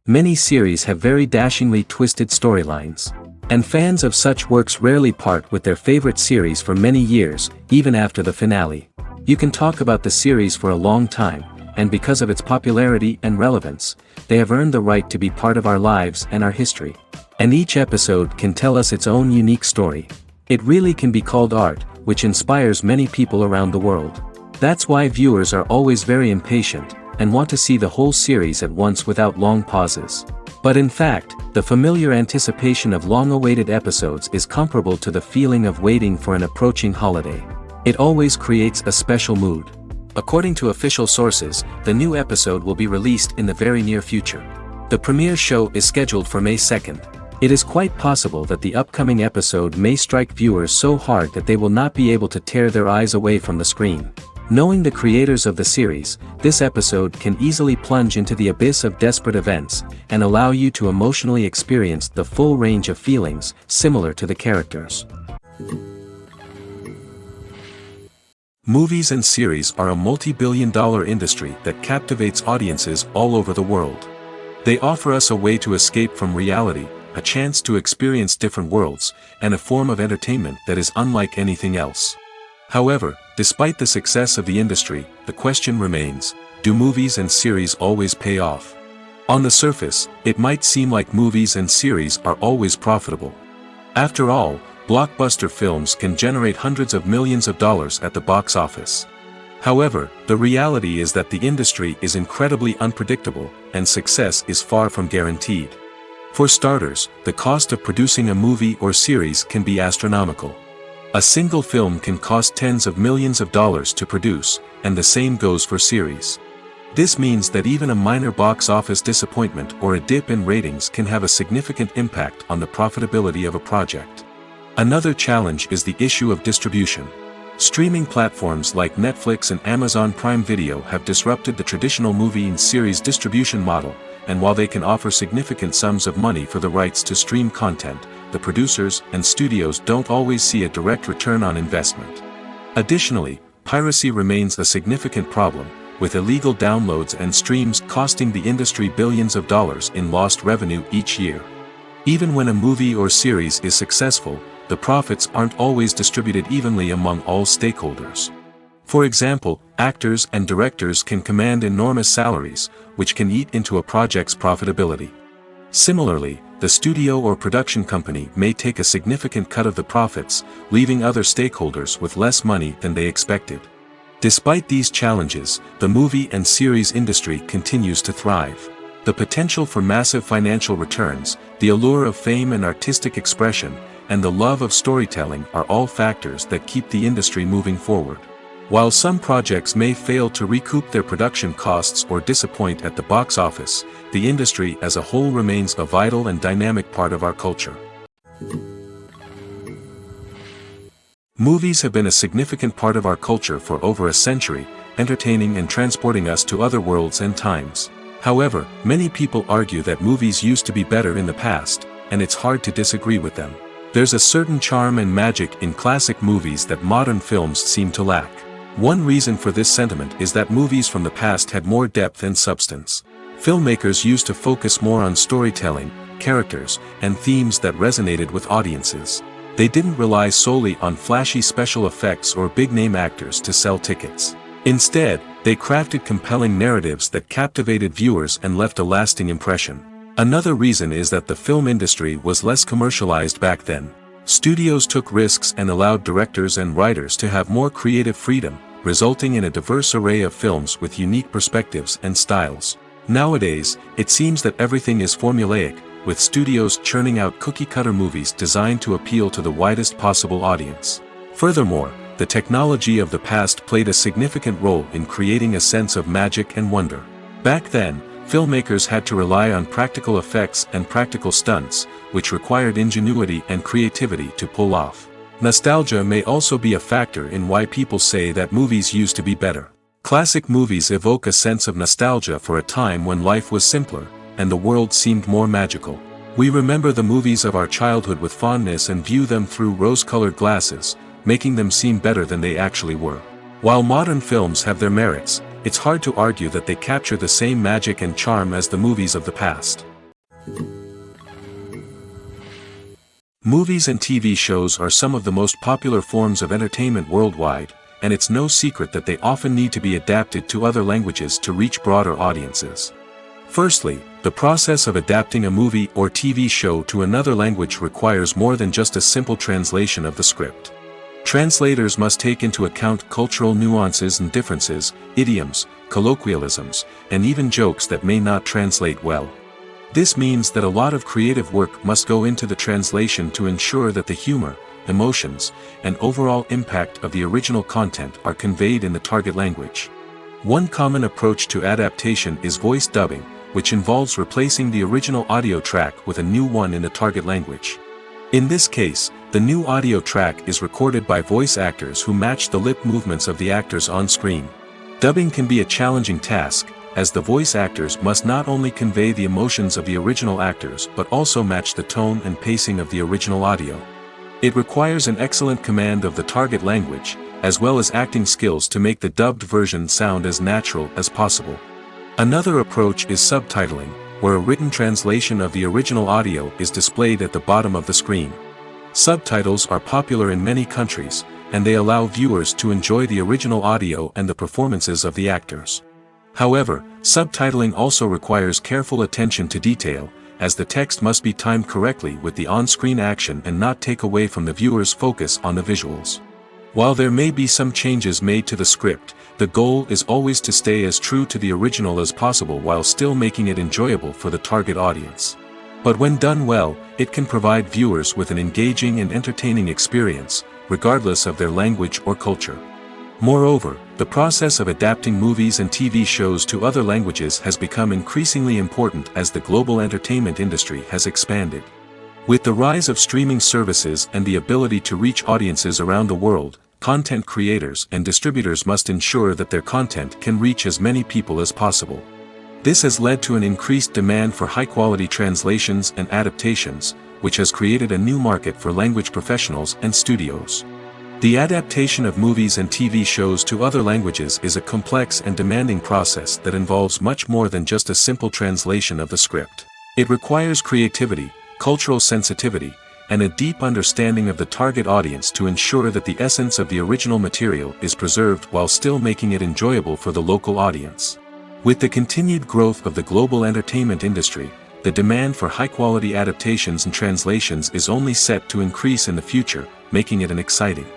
Many series have very dashingly twisted storylines. And fans of such works rarely part with their favorite series for many years, even after the finale. You can talk about the series for a long time, and because of its popularity and relevance, they have earned the right to be part of our lives and our history. And each episode can tell us its own unique story. It really can be called art, which inspires many people around the world. That's why viewers are always very impatient, and want to see the whole series at once without long pauses. But in fact, the familiar anticipation of long-awaited episodes is comparable to the feeling of waiting for an approaching holiday. It always creates a special mood. According to official sources, the new episode will be released in the very near future. The premiere show is scheduled for May 2nd. It is quite possible that the upcoming episode may strike viewers so hard that they will not be able to tear their eyes away from the screen. Knowing the creators of the series, this episode can easily plunge into the abyss of desperate events, and allow you to emotionally experience the full range of feelings, similar to the characters. Movies and series are a multi-billion-dollar industry that captivates audiences all over the world. They offer us a way to escape from reality, a chance to experience different worlds, and a form of entertainment that is unlike anything else. However, despite the success of the industry, the question remains, do movies and series always pay off? On the surface, it might seem like movies and series are always profitable. After all, blockbuster films can generate hundreds of millions of dollars at the box office. However, the reality is that the industry is incredibly unpredictable, and success is far from guaranteed. For starters, the cost of producing a movie or series can be astronomical. A single film can cost tens of millions of dollars to produce, and the same goes for series. This means that even a minor box office disappointment or a dip in ratings can have a significant impact on the profitability of a project. Another challenge is the issue of distribution. Streaming platforms like Netflix and Amazon Prime Video have disrupted the traditional movie and series distribution model, and while they can offer significant sums of money for the rights to stream content, the producers and studios don't always see a direct return on investment. Additionally, piracy remains a significant problem, with illegal downloads and streams costing the industry billions of dollars in lost revenue each year. Even when a movie or series is successful, the profits aren't always distributed evenly among all stakeholders. For example, actors and directors can command enormous salaries, which can eat into a project's profitability. Similarly, the studio or production company may take a significant cut of the profits, leaving other stakeholders with less money than they expected. Despite these challenges, the movie and series industry continues to thrive. The potential for massive financial returns, the allure of fame and artistic expression, and the love of storytelling are all factors that keep the industry moving forward. While some projects may fail to recoup their production costs or disappoint at the box office, the industry as a whole remains a vital and dynamic part of our culture. Movies have been a significant part of our culture for over a century, entertaining and transporting us to other worlds and times. However, many people argue that movies used to be better in the past, and it's hard to disagree with them. There's a certain charm and magic in classic movies that modern films seem to lack. One reason for this sentiment is that movies from the past had more depth and substance. Filmmakers used to focus more on storytelling, characters, and themes that resonated with audiences. They didn't rely solely on flashy special effects or big-name actors to sell tickets. Instead, they crafted compelling narratives that captivated viewers and left a lasting impression. Another reason is that the film industry was less commercialized back then. Studios took risks and allowed directors and writers to have more creative freedom, resulting in a diverse array of films with unique perspectives and styles. Nowadays, it seems that everything is formulaic, with studios churning out cookie-cutter movies designed to appeal to the widest possible audience. Furthermore, the technology of the past played a significant role in creating a sense of magic and wonder. Back then, filmmakers had to rely on practical effects and practical stunts, which required ingenuity and creativity to pull off. Nostalgia may also be a factor in why people say that movies used to be better. Classic movies evoke a sense of nostalgia for a time when life was simpler, and the world seemed more magical. We remember the movies of our childhood with fondness and view them through rose-colored glasses, making them seem better than they actually were. While modern films have their merits, it's hard to argue that they capture the same magic and charm as the movies of the past. Movies and TV shows are some of the most popular forms of entertainment worldwide, and it's no secret that they often need to be adapted to other languages to reach broader audiences. Firstly, the process of adapting a movie or TV show to another language requires more than just a simple translation of the script. Translators must take into account cultural nuances and differences, idioms, colloquialisms, and even jokes that may not translate well. This means that a lot of creative work must go into the translation to ensure that the humor, emotions, and overall impact of the original content are conveyed in the target language. One common approach to adaptation is voice dubbing, which involves replacing the original audio track with a new one in the target language. In this case, the new audio track is recorded by voice actors who match the lip movements of the actors on screen. Dubbing can be a challenging task, as the voice actors must not only convey the emotions of the original actors but also match the tone and pacing of the original audio. It requires an excellent command of the target language, as well as acting skills to make the dubbed version sound as natural as possible. Another approach is subtitling, where a written translation of the original audio is displayed at the bottom of the screen. Subtitles are popular in many countries, and they allow viewers to enjoy the original audio and the performances of the actors. However, subtitling also requires careful attention to detail, as the text must be timed correctly with the on-screen action and not take away from the viewer's focus on the visuals. While there may be some changes made to the script, the goal is always to stay as true to the original as possible while still making it enjoyable for the target audience. But when done well, it can provide viewers with an engaging and entertaining experience, regardless of their language or culture. Moreover, the process of adapting movies and TV shows to other languages has become increasingly important as the global entertainment industry has expanded. With the rise of streaming services and the ability to reach audiences around the world, content creators and distributors must ensure that their content can reach as many people as possible. This has led to an increased demand for high-quality translations and adaptations, which has created a new market for language professionals and studios. The adaptation of movies and TV shows to other languages is a complex and demanding process that involves much more than just a simple translation of the script. It requires creativity, cultural sensitivity, and a deep understanding of the target audience to ensure that the essence of the original material is preserved while still making it enjoyable for the local audience. With the continued growth of the global entertainment industry, the demand for high-quality adaptations and translations is only set to increase in the future, making it an exciting.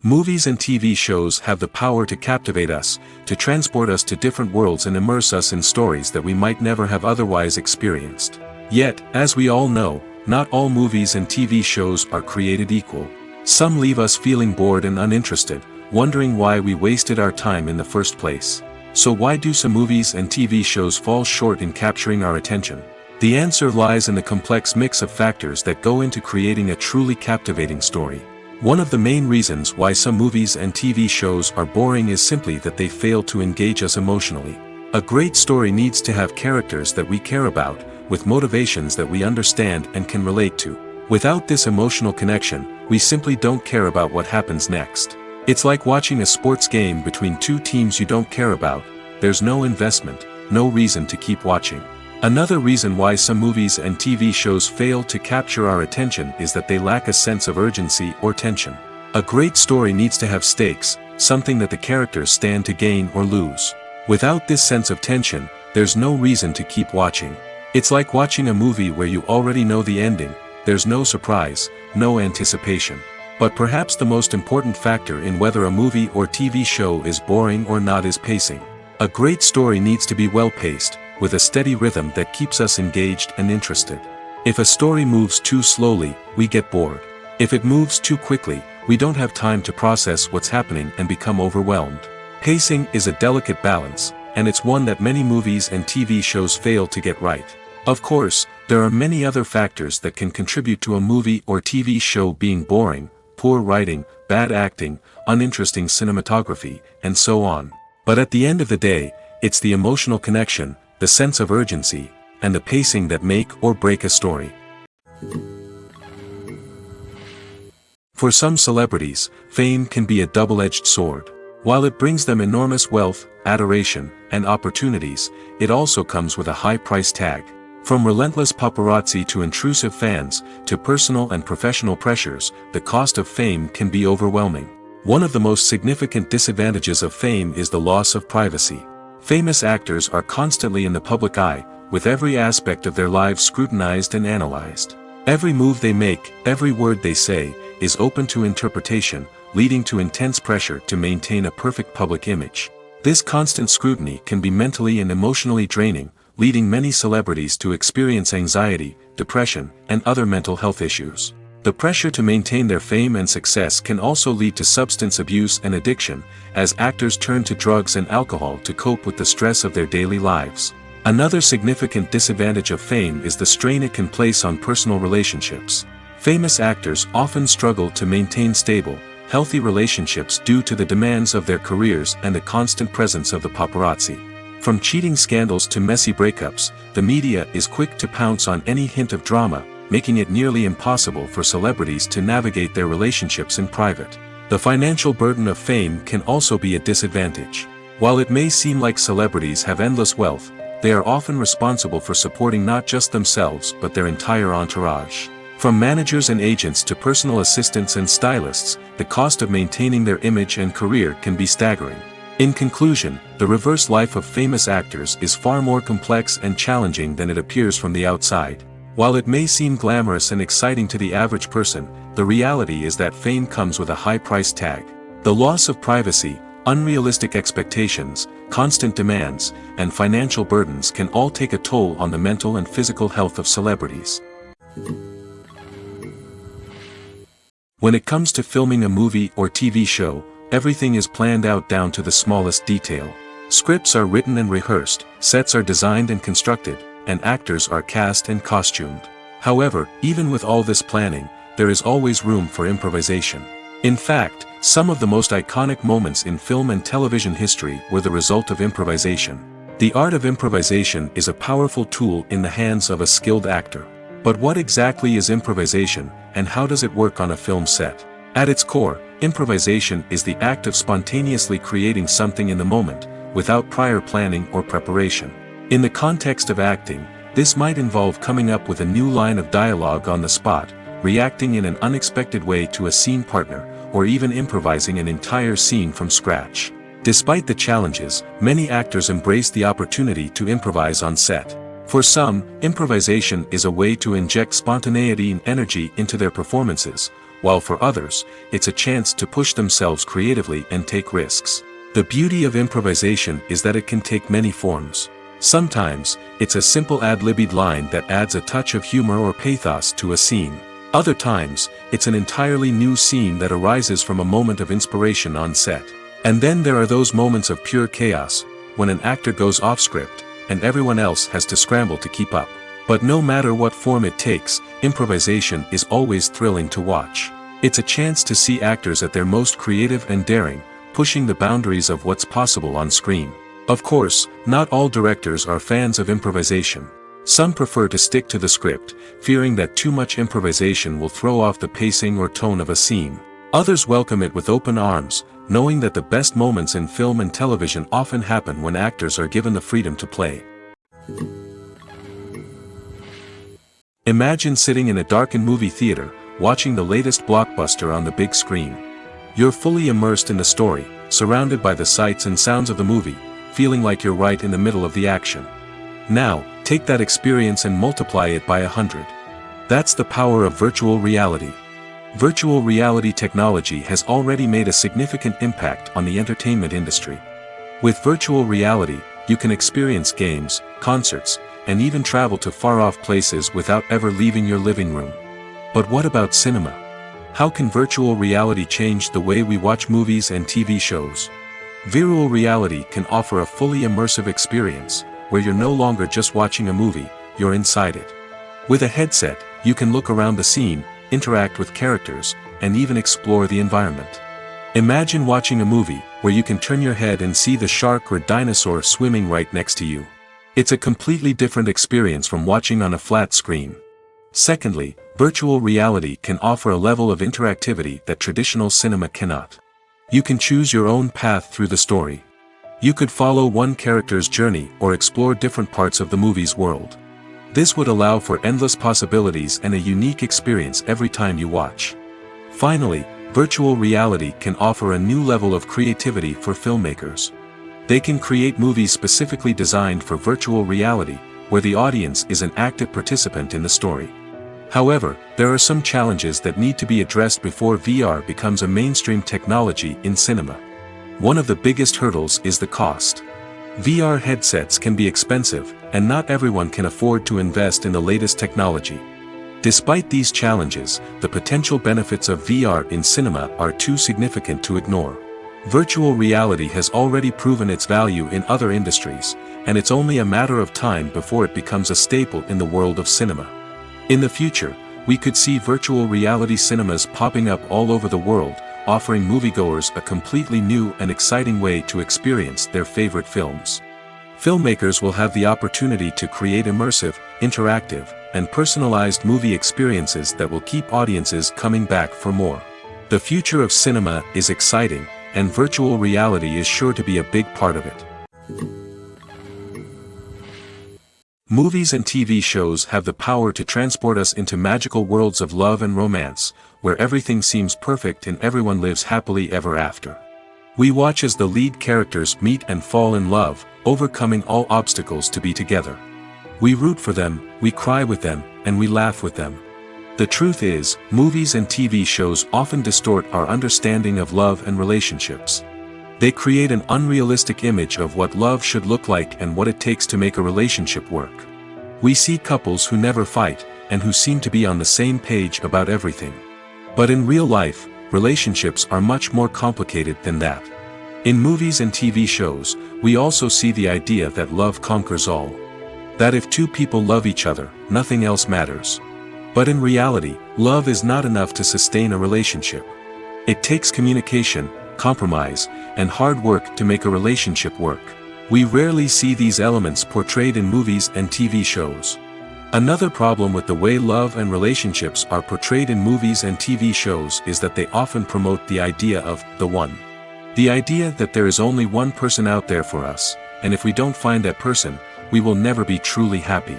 Movies and TV shows have the power to captivate us, to transport us to different worlds and immerse us in stories that we might never have otherwise experienced. Yet, as we all know, not all movies and TV shows are created equal. Some leave us feeling bored and uninterested, wondering why we wasted our time in the first place. So why do some movies and TV shows fall short in capturing our attention? The answer lies in the complex mix of factors that go into creating a truly captivating story. One of the main reasons why some movies and TV shows are boring is simply that they fail to engage us emotionally. A great story needs to have characters that we care about, with motivations that we understand and can relate to. Without this emotional connection, we simply don't care about what happens next. It's like watching a sports game between two teams you don't care about. There's no investment, no reason to keep watching. Another reason why some movies and TV shows fail to capture our attention is that they lack a sense of urgency or tension. A great story needs to have stakes, something that the characters stand to gain or lose. Without this sense of tension, there's no reason to keep watching. It's like watching a movie where you already know the ending. There's no surprise, no anticipation. But perhaps the most important factor in whether a movie or TV show is boring or not is pacing. A great story needs to be well-paced, with a steady rhythm that keeps us engaged and interested. If a story moves too slowly, we get bored. If it moves too quickly, we don't have time to process what's happening and become overwhelmed. Pacing is a delicate balance, and it's one that many movies and TV shows fail to get right. Of course, there are many other factors that can contribute to a movie or TV show being boring: poor writing, bad acting, uninteresting cinematography, and so on. But at the end of the day, it's the emotional connection, the sense of urgency, and the pacing that make or break a story. For some celebrities, fame can be a double-edged sword. While it brings them enormous wealth, adoration, and opportunities, it also comes with a high price tag. From relentless paparazzi to intrusive fans, to personal and professional pressures, the cost of fame can be overwhelming. One of the most significant disadvantages of fame is the loss of privacy. Famous actors are constantly in the public eye, with every aspect of their lives scrutinized and analyzed. Every move they make, every word they say, is open to interpretation, leading to intense pressure to maintain a perfect public image. This constant scrutiny can be mentally and emotionally draining, leading many celebrities to experience anxiety, depression, and other mental health issues. The pressure to maintain their fame and success can also lead to substance abuse and addiction, as actors turn to drugs and alcohol to cope with the stress of their daily lives. Another significant disadvantage of fame is the strain it can place on personal relationships. Famous actors often struggle to maintain stable, healthy relationships due to the demands of their careers and the constant presence of the paparazzi. From cheating scandals to messy breakups, the media is quick to pounce on any hint of drama, making it nearly impossible for celebrities to navigate their relationships in private. The financial burden of fame can also be a disadvantage. While it may seem like celebrities have endless wealth, they are often responsible for supporting not just themselves but their entire entourage. From managers and agents to personal assistants and stylists, the cost of maintaining their image and career can be staggering. In conclusion, the reverse life of famous actors is far more complex and challenging than it appears from the outside. While it may seem glamorous and exciting to the average person, the reality is that fame comes with a high price tag. The loss of privacy, unrealistic expectations, constant demands, and financial burdens can all take a toll on the mental and physical health of celebrities. When it comes to filming a movie or TV show, everything is planned out down to the smallest detail. Scripts are written and rehearsed, sets are designed and constructed, and actors are cast and costumed. However, even with all this planning, there is always room for improvisation. In fact, some of the most iconic moments in film and television history were the result of improvisation. The art of improvisation is a powerful tool in the hands of a skilled actor. But what exactly is improvisation, and how does it work on a film set? At its core, improvisation is the act of spontaneously creating something in the moment, without prior planning or preparation. In the context of acting, this might involve coming up with a new line of dialogue on the spot, reacting in an unexpected way to a scene partner, or even improvising an entire scene from scratch. Despite the challenges, many actors embrace the opportunity to improvise on set. For some, improvisation is a way to inject spontaneity and energy into their performances, while for others, it's a chance to push themselves creatively and take risks. The beauty of improvisation is that it can take many forms. Sometimes, it's a simple ad-libbed line that adds a touch of humor or pathos to a scene. Other times, it's an entirely new scene that arises from a moment of inspiration on set. And then there are those moments of pure chaos, when an actor goes off script, and everyone else has to scramble to keep up. But no matter what form it takes, improvisation is always thrilling to watch. It's a chance to see actors at their most creative and daring, pushing the boundaries of what's possible on screen. Of course, not all directors are fans of improvisation. Some prefer to stick to the script, fearing that too much improvisation will throw off the pacing or tone of a scene. Others welcome it with open arms, knowing that the best moments in film and television often happen when actors are given the freedom to play. Imagine sitting in a darkened movie theater, watching the latest blockbuster on the big screen. You're fully immersed in the story, surrounded by the sights and sounds of the movie, feeling like you're right in the middle of the action. Now, take that experience and multiply it by 100. That's the power of virtual reality. Virtual reality technology has already made a significant impact on the entertainment industry. With virtual reality, you can experience games, concerts, and even travel to far-off places without ever leaving your living room. But what about cinema? How can virtual reality change the way we watch movies and TV shows? Virtual reality can offer a fully immersive experience, where you're no longer just watching a movie, you're inside it. With a headset, you can look around the scene, interact with characters, and even explore the environment. Imagine watching a movie, where you can turn your head and see the shark or dinosaur swimming right next to you. It's a completely different experience from watching on a flat screen. Secondly, virtual reality can offer a level of interactivity that traditional cinema cannot. You can choose your own path through the story. You could follow one character's journey or explore different parts of the movie's world. This would allow for endless possibilities and a unique experience every time you watch. Finally, virtual reality can offer a new level of creativity for filmmakers. They can create movies specifically designed for virtual reality, where the audience is an active participant in the story. However, there are some challenges that need to be addressed before VR becomes a mainstream technology in cinema. One of the biggest hurdles is the cost. VR headsets can be expensive, and not everyone can afford to invest in the latest technology. Despite these challenges, the potential benefits of VR in cinema are too significant to ignore. Virtual reality has already proven its value in other industries, and it's only a matter of time before it becomes a staple in the world of cinema. In the future, we could see virtual reality cinemas popping up all over the world, offering moviegoers a completely new and exciting way to experience their favorite films. Filmmakers will have the opportunity to create immersive, interactive, and personalized movie experiences that will keep audiences coming back for more. The future of cinema is exciting, and virtual reality is sure to be a big part of it. Movies and TV shows have the power to transport us into magical worlds of love and romance, where everything seems perfect and everyone lives happily ever after. We watch as the lead characters meet and fall in love, overcoming all obstacles to be together. We root for them, we cry with them, and we laugh with them. The truth is, movies and TV shows often distort our understanding of love and relationships. They create an unrealistic image of what love should look like and what it takes to make a relationship work. We see couples who never fight, and who seem to be on the same page about everything. But in real life, relationships are much more complicated than that. In movies and TV shows, we also see the idea that love conquers all. That if two people love each other, nothing else matters. But in reality, love is not enough to sustain a relationship. It takes communication, compromise, and hard work to make a relationship work. We rarely see these elements portrayed in movies and TV shows. Another problem with the way love and relationships are portrayed in movies and TV shows is that they often promote the idea of the one. The idea that there is only one person out there for us, and if we don't find that person, we will never be truly happy.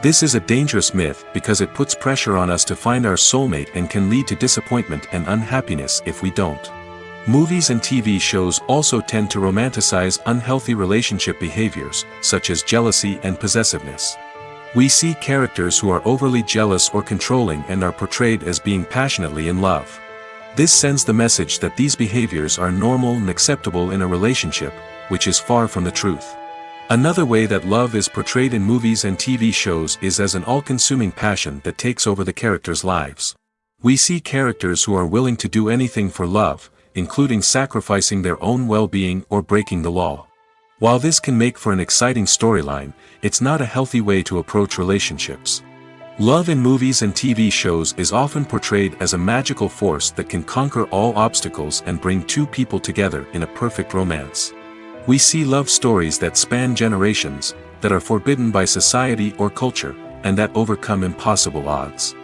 This is a dangerous myth because it puts pressure on us to find our soulmate and can lead to disappointment and unhappiness if we don't. Movies and TV shows also tend to romanticize unhealthy relationship behaviors, such as jealousy and possessiveness. We see characters who are overly jealous or controlling and are portrayed as being passionately in love. This sends the message that these behaviors are normal and acceptable in a relationship, which is far from the truth. Another way that love is portrayed in movies and TV shows is as an all-consuming passion that takes over the characters' lives. We see characters who are willing to do anything for love, including sacrificing their own well-being or breaking the law. While this can make for an exciting storyline, it's not a healthy way to approach relationships. Love in movies and TV shows is often portrayed as a magical force that can conquer all obstacles and bring two people together in a perfect romance. We see love stories that span generations, that are forbidden by society or culture, and that overcome impossible odds.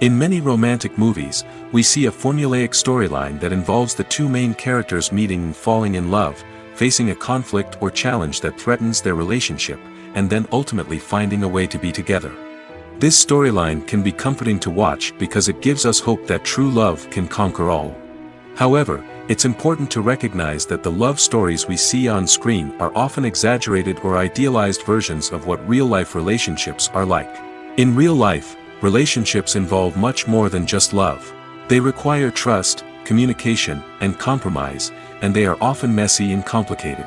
In many romantic movies, we see a formulaic storyline that involves the two main characters meeting and falling in love, facing a conflict or challenge that threatens their relationship, and then ultimately finding a way to be together. This storyline can be comforting to watch because it gives us hope that true love can conquer all. However, it's important to recognize that the love stories we see on screen are often exaggerated or idealized versions of what real-life relationships are like. In real life, relationships involve much more than just love. They require trust, communication, and compromise, and they are often messy and complicated.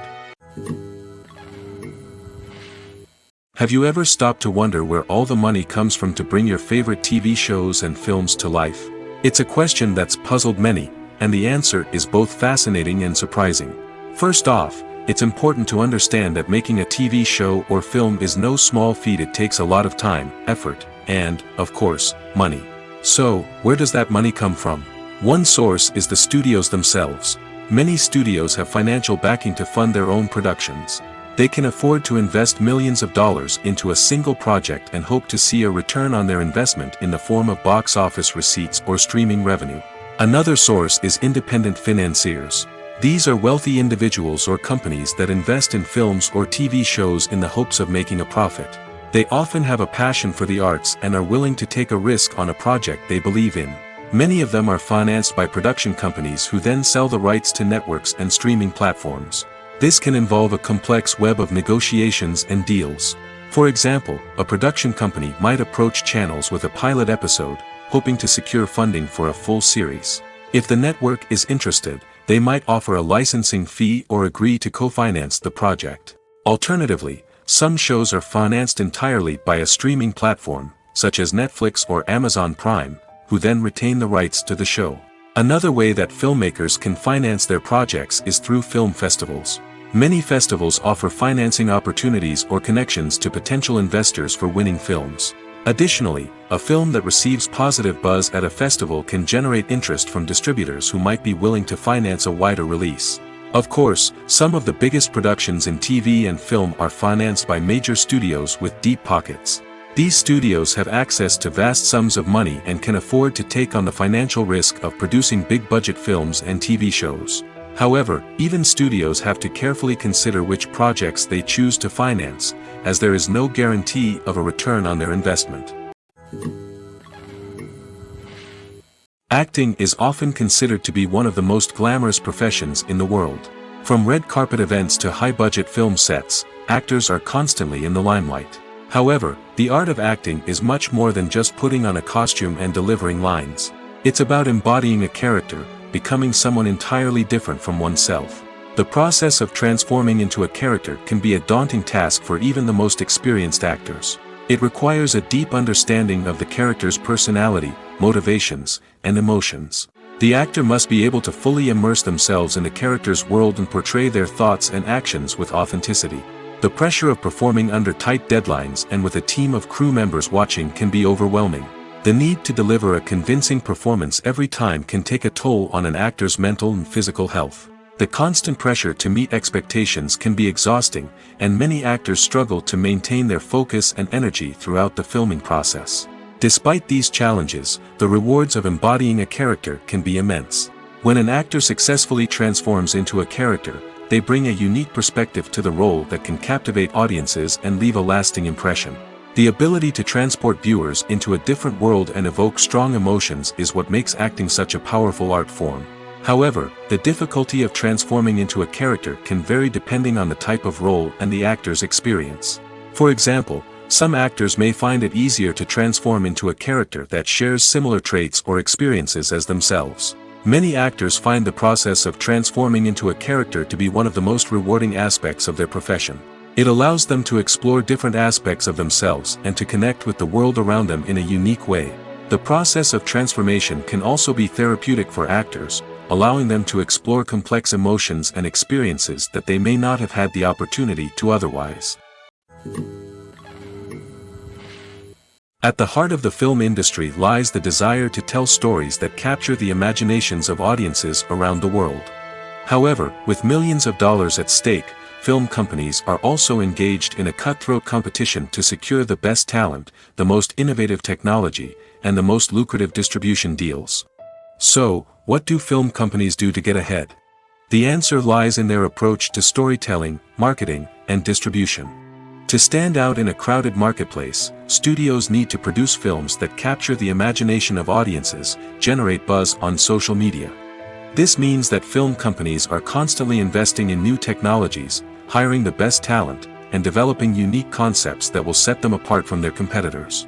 Have you ever stopped to wonder where all the money comes from to bring your favorite TV shows and films to life? It's a question that's puzzled many, and the answer is both fascinating and surprising. First off, it's important to understand that making a TV show or film is no small feat. It takes a lot of time, effort, and, of course, money. So, where does that money come from? One source is the studios themselves. Many studios have financial backing to fund their own productions. They can afford to invest millions of dollars into a single project and hope to see a return on their investment in the form of box office receipts or streaming revenue. Another source is independent financiers. These are wealthy individuals or companies that invest in films or TV shows in the hopes of making a profit. They often have a passion for the arts and are willing to take a risk on a project they believe in. Many of them are financed by production companies who then sell the rights to networks and streaming platforms. This can involve a complex web of negotiations and deals. For example, a production company might approach channels with a pilot episode, hoping to secure funding for a full series. If the network is interested, they might offer a licensing fee or agree to co-finance the project. Alternatively, some shows are financed entirely by a streaming platform, such as Netflix or Amazon Prime, who then retain the rights to the show. Another way that filmmakers can finance their projects is through film festivals. Many festivals offer financing opportunities or connections to potential investors for winning films. Additionally, a film that receives positive buzz at a festival can generate interest from distributors who might be willing to finance a wider release. Of course, some of the biggest productions in TV and film are financed by major studios with deep pockets. These studios have access to vast sums of money and can afford to take on the financial risk of producing big-budget films and TV shows. However, even studios have to carefully consider which projects they choose to finance, as there is no guarantee of a return on their investment. Acting is often considered to be one of the most glamorous professions in the world. From red carpet events to high-budget film sets, actors are constantly in the limelight. However, the art of acting is much more than just putting on a costume and delivering lines. It's about embodying a character, becoming someone entirely different from oneself. The process of transforming into a character can be a daunting task for even the most experienced actors. It requires a deep understanding of the character's personality, motivations, and emotions. The actor must be able to fully immerse themselves in the character's world and portray their thoughts and actions with authenticity. The pressure of performing under tight deadlines and with a team of crew members watching can be overwhelming. The need to deliver a convincing performance every time can take a toll on an actor's mental and physical health. The constant pressure to meet expectations can be exhausting, and many actors struggle to maintain their focus and energy throughout the filming process. Despite these challenges, the rewards of embodying a character can be immense. When an actor successfully transforms into a character, they bring a unique perspective to the role that can captivate audiences and leave a lasting impression. The ability to transport viewers into a different world and evoke strong emotions is what makes acting such a powerful art form. However, the difficulty of transforming into a character can vary depending on the type of role and the actor's experience. For example, some actors may find it easier to transform into a character that shares similar traits or experiences as themselves. Many actors find the process of transforming into a character to be one of the most rewarding aspects of their profession. It allows them to explore different aspects of themselves and to connect with the world around them in a unique way. The process of transformation can also be therapeutic for actors, allowing them to explore complex emotions and experiences that they may not have had the opportunity to otherwise. At the heart of the film industry lies the desire to tell stories that capture the imaginations of audiences around the world. However, with millions of dollars at stake, film companies are also engaged in a cutthroat competition to secure the best talent, the most innovative technology, and the most lucrative distribution deals. So, what do film companies do to get ahead? The answer lies in their approach to storytelling, marketing, and distribution. To stand out in a crowded marketplace, studios need to produce films that capture the imagination of audiences, generate buzz on social media. This means that film companies are constantly investing in new technologies, hiring the best talent, and developing unique concepts that will set them apart from their competitors.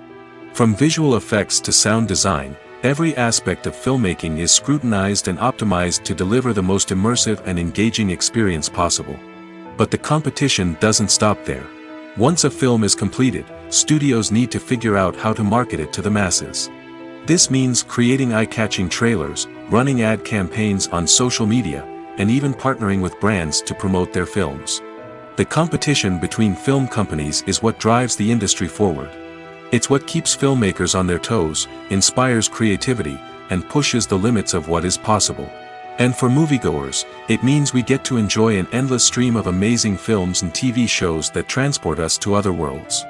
From visual effects to sound design, every aspect of filmmaking is scrutinized and optimized to deliver the most immersive and engaging experience possible. But the competition doesn't stop there. Once a film is completed, studios need to figure out how to market it to the masses. This means creating eye-catching trailers, running ad campaigns on social media, and even partnering with brands to promote their films. The competition between film companies is what drives the industry forward. It's what keeps filmmakers on their toes, inspires creativity, and pushes the limits of what is possible. And for moviegoers, it means we get to enjoy an endless stream of amazing films and TV shows that transport us to other worlds.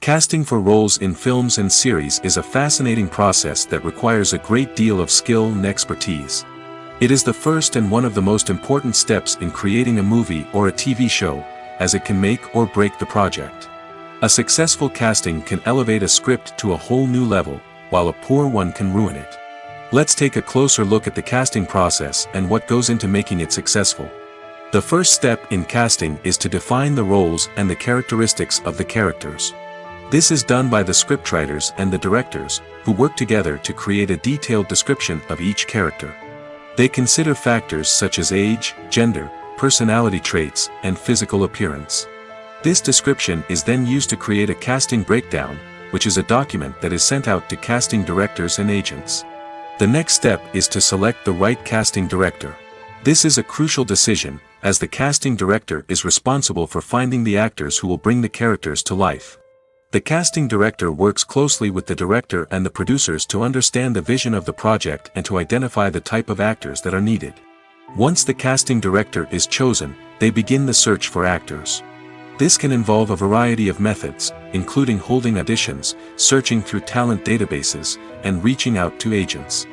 Casting for roles in films and series is a fascinating process that requires a great deal of skill and expertise. It is the first and one of the most important steps in creating a movie or a TV show, as it can make or break the project. A successful casting can elevate a script to a whole new level, while a poor one can ruin it. Let's take a closer look at the casting process and what goes into making it successful. The first step in casting is to define the roles and the characteristics of the characters. This is done by the scriptwriters and the directors, who work together to create a detailed description of each character. They consider factors such as age, gender, personality traits, and physical appearance. This description is then used to create a casting breakdown, which is a document that is sent out to casting directors and agents. The next step is to select the right casting director. This is a crucial decision, as the casting director is responsible for finding the actors who will bring the characters to life. The casting director works closely with the director and the producers to understand the vision of the project and to identify the type of actors that are needed. Once the casting director is chosen, they begin the search for actors. This can involve a variety of methods, including holding auditions, searching through talent databases, and reaching out to agents.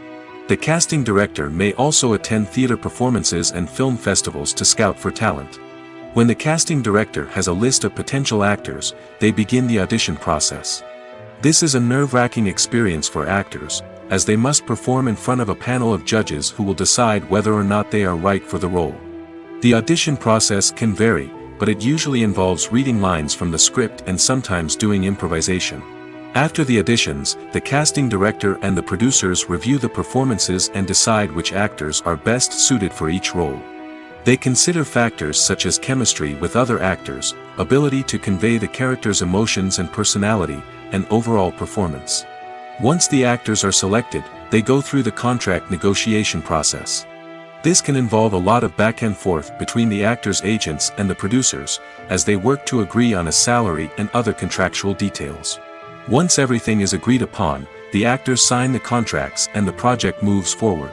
The casting director may also attend theater performances and film festivals to scout for talent. When the casting director has a list of potential actors, they begin the audition process. This is a nerve-wracking experience for actors, as they must perform in front of a panel of judges who will decide whether or not they are right for the role. The audition process can vary, but it usually involves reading lines from the script and sometimes doing improvisation. After the auditions, the casting director and the producers review the performances and decide which actors are best suited for each role. They consider factors such as chemistry with other actors, ability to convey the character's emotions and personality, and overall performance. Once the actors are selected, they go through the contract negotiation process. This can involve a lot of back and forth between the actors' agents and the producers, as they work to agree on a salary and other contractual details. Once everything is agreed upon, the actors sign the contracts and the project moves forward.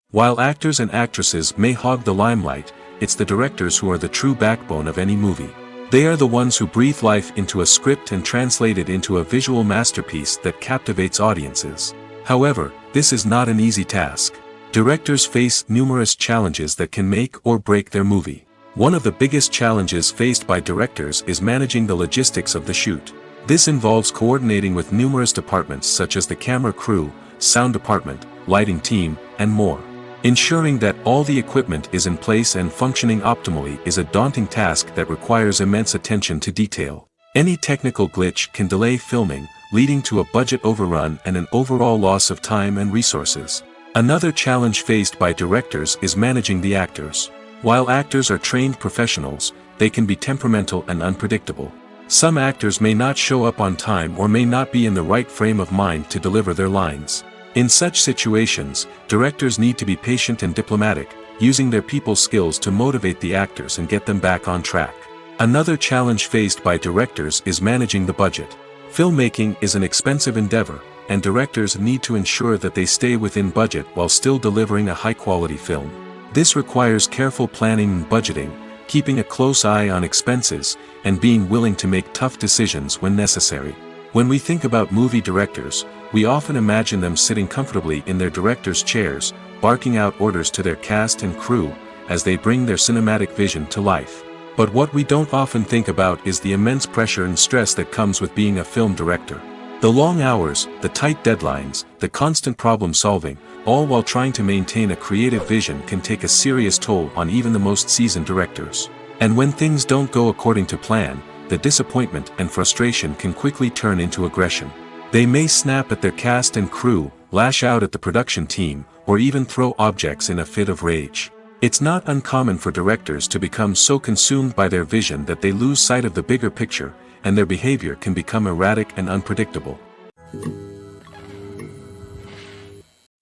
While actors and actresses may hog the limelight, it's the directors who are the true backbone of any movie. They are the ones who breathe life into a script and translate it into a visual masterpiece that captivates audiences. However, this is not an easy task. Directors face numerous challenges that can make or break their movie. One of the biggest challenges faced by directors is managing the logistics of the shoot. This involves coordinating with numerous departments such as the camera crew, sound department, lighting team, and more. Ensuring that all the equipment is in place and functioning optimally is a daunting task that requires immense attention to detail. Any technical glitch can delay filming, leading to a budget overrun and an overall loss of time and resources. Another challenge faced by directors is managing the actors. While actors are trained professionals, they can be temperamental and unpredictable. Some actors may not show up on time or may not be in the right frame of mind to deliver their lines. In such situations, directors need to be patient and diplomatic, using their people skills to motivate the actors and get them back on track. Another challenge faced by directors is managing the budget. Filmmaking is an expensive endeavor, and directors need to ensure that they stay within budget while still delivering a high-quality film. This requires careful planning and budgeting, keeping a close eye on expenses, and being willing to make tough decisions when necessary. When we think about movie directors, we often imagine them sitting comfortably in their director's chairs, barking out orders to their cast and crew, as they bring their cinematic vision to life. But what we don't often think about is the immense pressure and stress that comes with being a film director. The long hours, the tight deadlines, the constant problem solving, all while trying to maintain a creative vision can take a serious toll on even the most seasoned directors. And when things don't go according to plan, the disappointment and frustration can quickly turn into aggression. They may snap at their cast and crew, lash out at the production team, or even throw objects in a fit of rage. It's not uncommon for directors to become so consumed by their vision that they lose sight of the bigger picture, and their behavior can become erratic and unpredictable.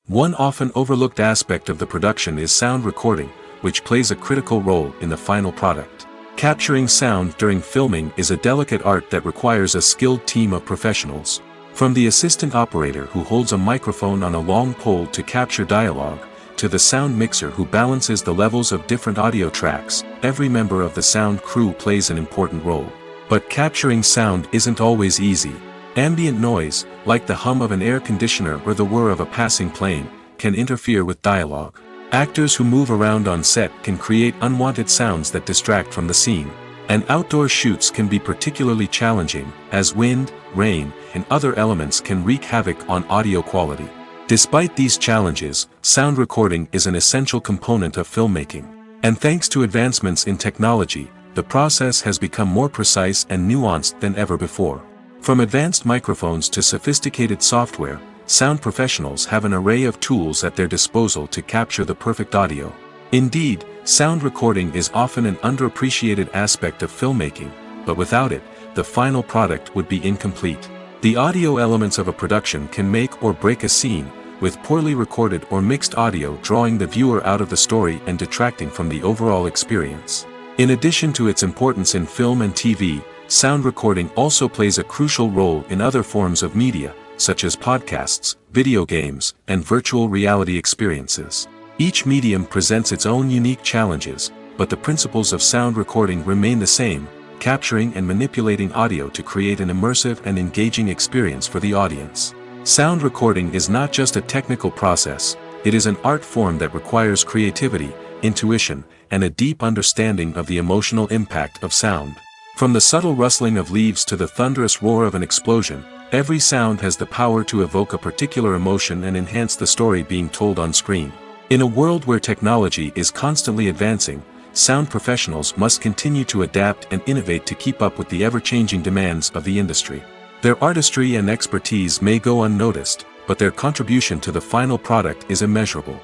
One often overlooked aspect of the production is sound recording, which plays a critical role in the final product. Capturing sound during filming is a delicate art that requires a skilled team of professionals. From the assistant operator who holds a microphone on a long pole to capture dialogue, to the sound mixer who balances the levels of different audio tracks, every member of the sound crew plays an important role. But capturing sound isn't always easy. Ambient noise, like the hum of an air conditioner or the whir of a passing plane, can interfere with dialogue. Actors who move around on set can create unwanted sounds that distract from the scene. And outdoor shoots can be particularly challenging, as wind, rain, and other elements can wreak havoc on audio quality. Despite these challenges, sound recording is an essential component of filmmaking. And thanks to advancements in technology, the process has become more precise and nuanced than ever before. From advanced microphones to sophisticated software, sound professionals have an array of tools at their disposal to capture the perfect audio. Indeed, sound recording is often an underappreciated aspect of filmmaking, but without it, the final product would be incomplete. The audio elements of a production can make or break a scene, with poorly recorded or mixed audio drawing the viewer out of the story and detracting from the overall experience. In addition to its importance in film and TV, sound recording also plays a crucial role in other forms of media, such as podcasts, video games, and virtual reality experiences. Each medium presents its own unique challenges, but the principles of sound recording remain the same, capturing and manipulating audio to create an immersive and engaging experience for the audience. Sound recording is not just a technical process, it is an art form that requires creativity, intuition, and a deep understanding of the emotional impact of sound. From the subtle rustling of leaves to the thunderous roar of an explosion, every sound has the power to evoke a particular emotion and enhance the story being told on screen. In a world where technology is constantly advancing, sound professionals must continue to adapt and innovate to keep up with the ever-changing demands of the industry. Their artistry and expertise may go unnoticed, but their contribution to the final product is immeasurable.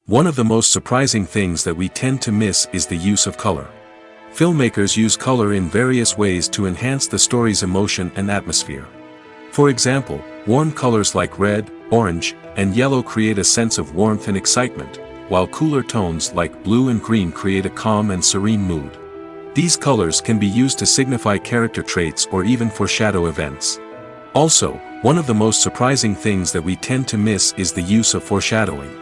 One of the most surprising things that we tend to miss is the use of color. Filmmakers use color in various ways to enhance the story's emotion and atmosphere. For example, warm colors like red, orange, and yellow create a sense of warmth and excitement, while cooler tones like blue and green create a calm and serene mood. These colors can be used to signify character traits or even foreshadow events. Also, one of the most surprising things that we tend to miss is the use of foreshadowing.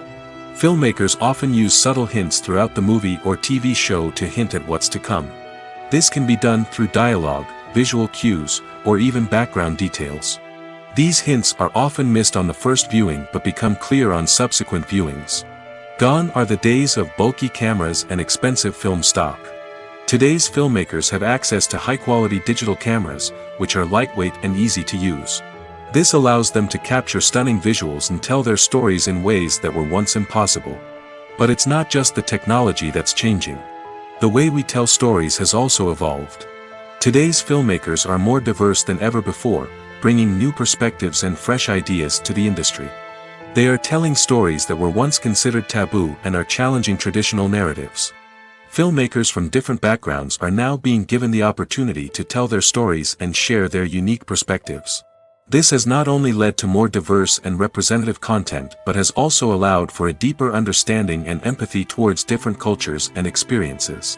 Filmmakers often use subtle hints throughout the movie or TV show to hint at what's to come. This can be done through dialogue, visual cues, or even background details. These hints are often missed on the first viewing but become clear on subsequent viewings. Gone are the days of bulky cameras and expensive film stock. Today's filmmakers have access to high-quality digital cameras, which are lightweight and easy to use. This allows them to capture stunning visuals and tell their stories in ways that were once impossible. But it's not just the technology that's changing. The way we tell stories has also evolved. Today's filmmakers are more diverse than ever before, bringing new perspectives and fresh ideas to the industry. They are telling stories that were once considered taboo and are challenging traditional narratives. Filmmakers from different backgrounds are now being given the opportunity to tell their stories and share their unique perspectives. This has not only led to more diverse and representative content but has also allowed for a deeper understanding and empathy towards different cultures and experiences.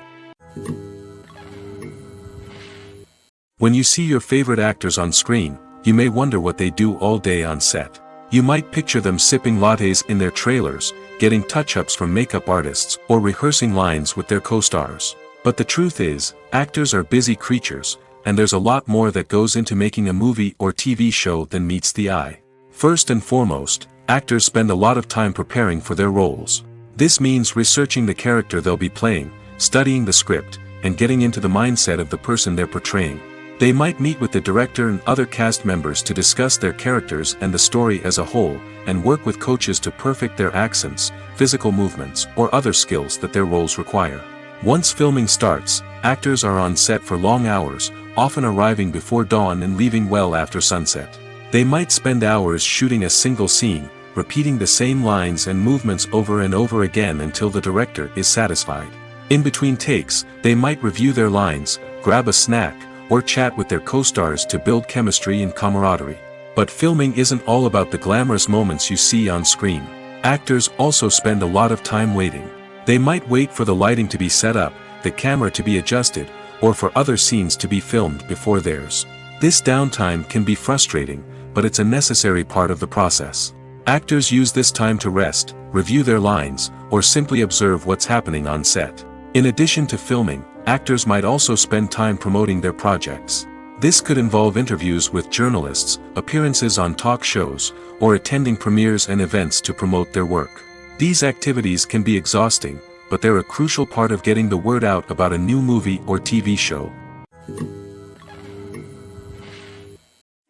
When you see your favorite actors on screen, you may wonder what they do all day on set. You might picture them sipping lattes in their trailers, getting touch-ups from makeup artists, or rehearsing lines with their co-stars. But the truth is, actors are busy creatures, and there's a lot more that goes into making a movie or TV show than meets the eye. First and foremost, actors spend a lot of time preparing for their roles. This means researching the character they'll be playing, studying the script, and getting into the mindset of the person they're portraying. They might meet with the director and other cast members to discuss their characters and the story as a whole, and work with coaches to perfect their accents, physical movements, or other skills that their roles require. Once filming starts, actors are on set for long hours, often arriving before dawn and leaving well after sunset. They might spend hours shooting a single scene, repeating the same lines and movements over and over again until the director is satisfied. In between takes, they might review their lines, grab a snack, or chat with their co-stars to build chemistry and camaraderie. But filming isn't all about the glamorous moments you see on screen. Actors also spend a lot of time waiting. They might wait for the lighting to be set up, the camera to be adjusted, or for other scenes to be filmed before theirs. This downtime can be frustrating, but it's a necessary part of the process. Actors use this time to rest, review their lines, or simply observe what's happening on set. In addition to filming, actors might also spend time promoting their projects. This could involve interviews with journalists, appearances on talk shows, or attending premieres and events to promote their work. These activities can be exhausting, but they're a crucial part of getting the word out about a new movie or TV show.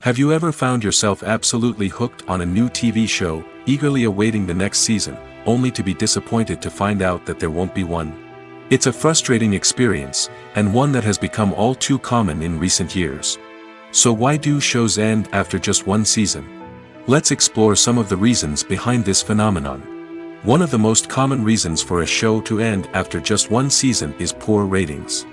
Have you ever found yourself absolutely hooked on a new TV show, eagerly awaiting the next season, only to be disappointed to find out that there won't be one? It's a frustrating experience, and one that has become all too common in recent years. So why do shows end after just one season? Let's explore some of the reasons behind this phenomenon. One of the most common reasons for a show to end after just one season is poor ratings.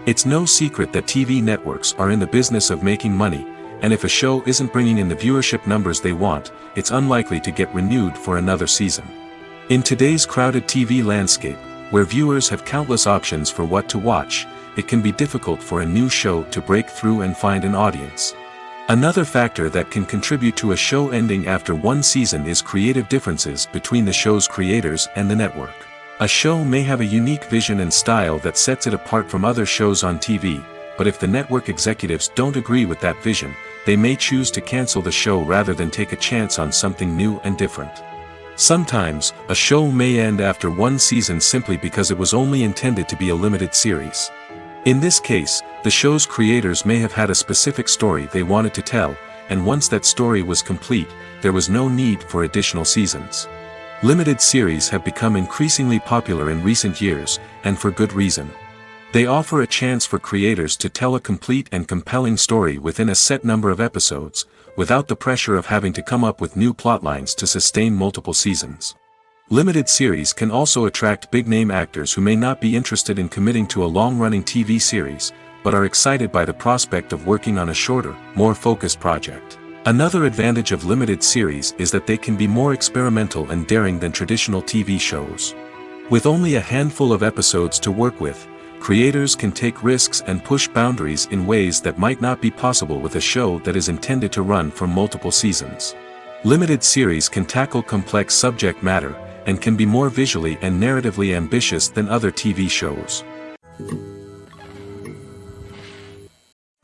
It's no secret that TV networks are in the business of making money, and if a show isn't bringing in the viewership numbers they want, it's unlikely to get renewed for another season. In today's crowded TV landscape, where viewers have countless options for what to watch, it can be difficult for a new show to break through and find an audience. Another factor that can contribute to a show ending after one season is creative differences between the show's creators and the network. A show may have a unique vision and style that sets it apart from other shows on TV, but if the network executives don't agree with that vision, they may choose to cancel the show rather than take a chance on something new and different. Sometimes, a show may end after one season simply because it was only intended to be a limited series. In this case, the show's creators may have had a specific story they wanted to tell, and once that story was complete, there was no need for additional seasons. Limited series have become increasingly popular in recent years, and for good reason. They offer a chance for creators to tell a complete and compelling story within a set number of episodes, without the pressure of having to come up with new plotlines to sustain multiple seasons. Limited series can also attract big-name actors who may not be interested in committing to a long-running TV series, but are excited by the prospect of working on a shorter, more focused project. Another advantage of limited series is that they can be more experimental and daring than traditional TV shows. With only a handful of episodes to work with, creators can take risks and push boundaries in ways that might not be possible with a show that is intended to run for multiple seasons. Limited series can tackle complex subject matter, and can be more visually and narratively ambitious than other TV shows.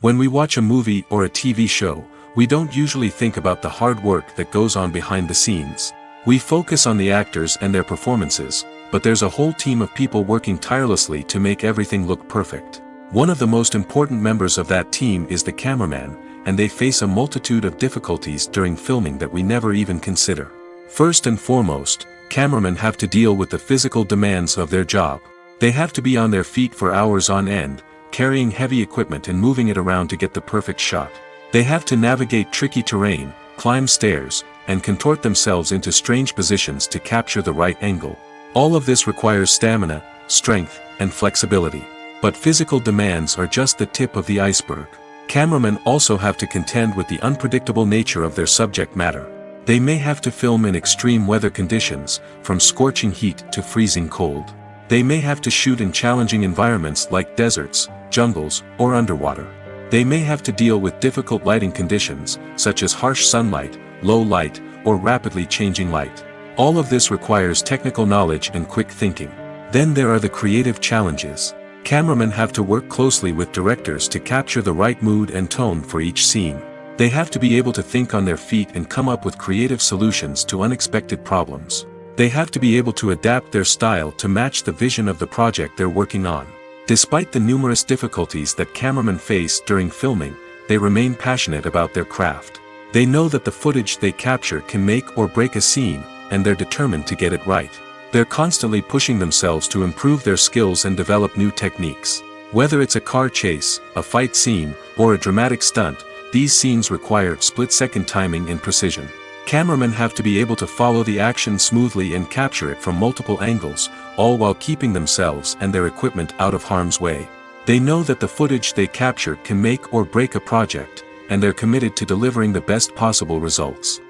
When we watch a movie or a TV show, we don't usually think about the hard work that goes on behind the scenes. We focus on the actors and their performances, but there's a whole team of people working tirelessly to make everything look perfect. One of the most important members of that team is the cameraman, and they face a multitude of difficulties during filming that we never even consider. First and foremost, cameramen have to deal with the physical demands of their job. They have to be on their feet for hours on end, carrying heavy equipment and moving it around to get the perfect shot. They have to navigate tricky terrain, climb stairs, and contort themselves into strange positions to capture the right angle. All of this requires stamina, strength, and flexibility. But physical demands are just the tip of the iceberg. Cameramen also have to contend with the unpredictable nature of their subject matter. They may have to film in extreme weather conditions, from scorching heat to freezing cold. They may have to shoot in challenging environments like deserts, jungles, or underwater. They may have to deal with difficult lighting conditions, such as harsh sunlight, low light, or rapidly changing light. All of this requires technical knowledge and quick thinking. Then there are the creative challenges. Cameramen have to work closely with directors to capture the right mood and tone for each scene. They have to be able to think on their feet and come up with creative solutions to unexpected problems. They have to be able to adapt their style to match the vision of the project they're working on. Despite the numerous difficulties that cameramen face during filming, they remain passionate about their craft. They know that the footage they capture can make or break a scene, and they're determined to get it right. They're constantly pushing themselves to improve their skills and develop new techniques. Whether it's a car chase, a fight scene, or a dramatic stunt, these scenes require split-second timing and precision. Cameramen have to be able to follow the action smoothly and capture it from multiple angles, all while keeping themselves and their equipment out of harm's way. They know that the footage they capture can make or break a project, and they're committed to delivering the best possible results.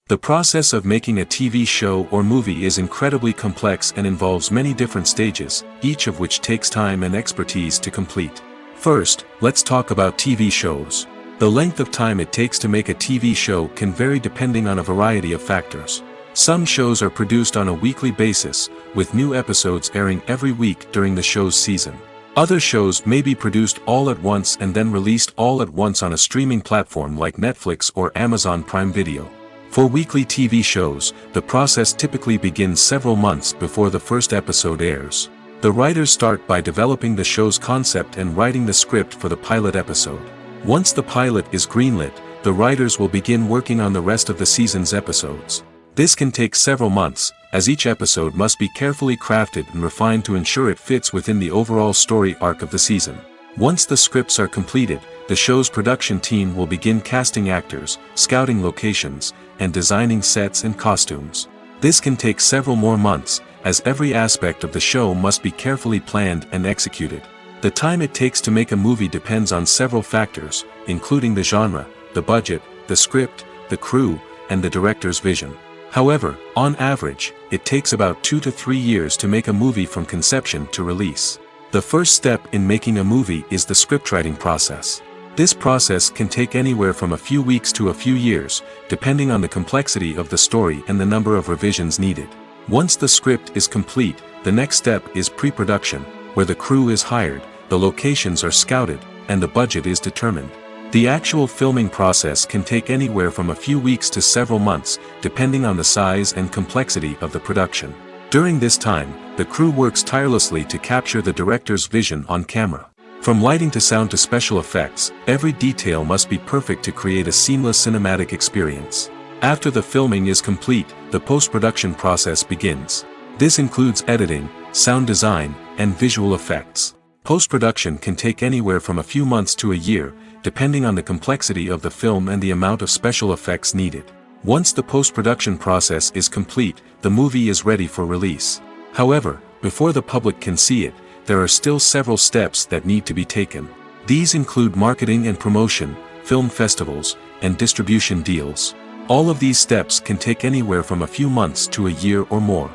The process of making a TV show or movie is incredibly complex and involves many different stages, each of which takes time and expertise to complete. First, let's talk about TV shows. The length of time it takes to make a TV show can vary depending on a variety of factors. Some shows are produced on a weekly basis, with new episodes airing every week during the show's season. Other shows may be produced all at once and then released all at once on a streaming platform like Netflix or Amazon Prime Video. For weekly TV shows, the process typically begins several months before the first episode airs. The writers start by developing the show's concept and writing the script for the pilot episode. Once the pilot is greenlit, the writers will begin working on the rest of the season's episodes. This can take several months, as each episode must be carefully crafted and refined to ensure it fits within the overall story arc of the season. Once the scripts are completed, the show's production team will begin casting actors, scouting locations, and designing sets and costumes. This can take several more months, as every aspect of the show must be carefully planned and executed. The time it takes to make a movie depends on several factors, including the genre, the budget, the script, the crew, and the director's vision. However, on average, it takes about 2 to 3 years to make a movie from conception to release. The first step in making a movie is the scriptwriting process. This process can take anywhere from a few weeks to a few years, depending on the complexity of the story and the number of revisions needed. Once the script is complete, the next step is pre-production, where the crew is hired, the locations are scouted, and the budget is determined. The actual filming process can take anywhere from a few weeks to several months, depending on the size and complexity of the production. During this time, the crew works tirelessly to capture the director's vision on camera. From lighting to sound to special effects, every detail must be perfect to create a seamless cinematic experience. After the filming is complete, the post-production process begins. This includes editing, sound design, and visual effects. Post-production can take anywhere from a few months to a year, depending on the complexity of the film and the amount of special effects needed. Once the post-production process is complete, the movie is ready for release. However, before the public can see it, there are still several steps that need to be taken. These include marketing and promotion, film festivals, and distribution deals. All of these steps can take anywhere from a few months to a year or more.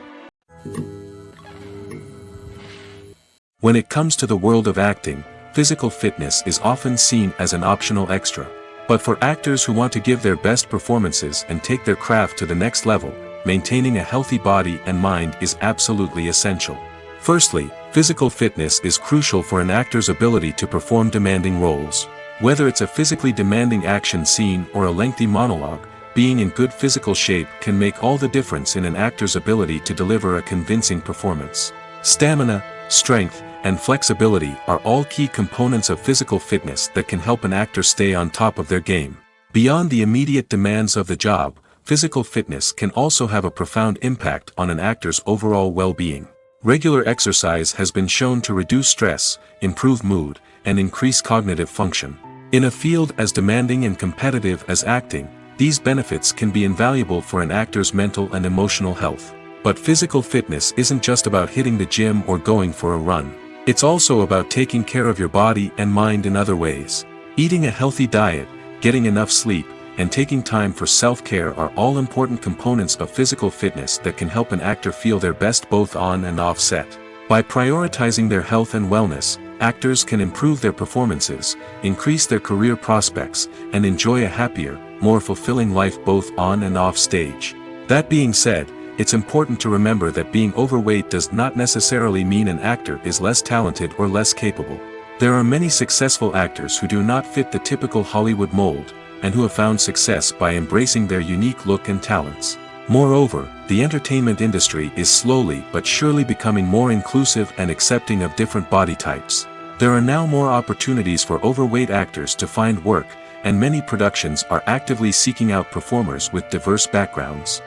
When it comes to the world of acting, physical fitness is often seen as an optional extra. But for actors who want to give their best performances and take their craft to the next level, maintaining a healthy body and mind is absolutely essential. Firstly, physical fitness is crucial for an actor's ability to perform demanding roles. Whether it's a physically demanding action scene or a lengthy monologue, being in good physical shape can make all the difference in an actor's ability to deliver a convincing performance. Stamina, strength, and flexibility are all key components of physical fitness that can help an actor stay on top of their game. Beyond the immediate demands of the job, physical fitness can also have a profound impact on an actor's overall well-being. Regular exercise has been shown to reduce stress, improve mood, and increase cognitive function. In a field as demanding and competitive as acting, these benefits can be invaluable for an actor's mental and emotional health. But physical fitness isn't just about hitting the gym or going for a run. It's also about taking care of your body and mind in other ways. Eating a healthy diet, getting enough sleep, and taking time for self-care are all important components of physical fitness that can help an actor feel their best both on and off set. By prioritizing their health and wellness, actors can improve their performances, increase their career prospects, and enjoy a happier, more fulfilling life both on and off stage. That being said, it's important to remember that being overweight does not necessarily mean an actor is less talented or less capable. There are many successful actors who do not fit the typical Hollywood mold, and who have found success by embracing their unique look and talents. Moreover, the entertainment industry is slowly but surely becoming more inclusive and accepting of different body types. There are now more opportunities for overweight actors to find work, and many productions are actively seeking out performers with diverse backgrounds.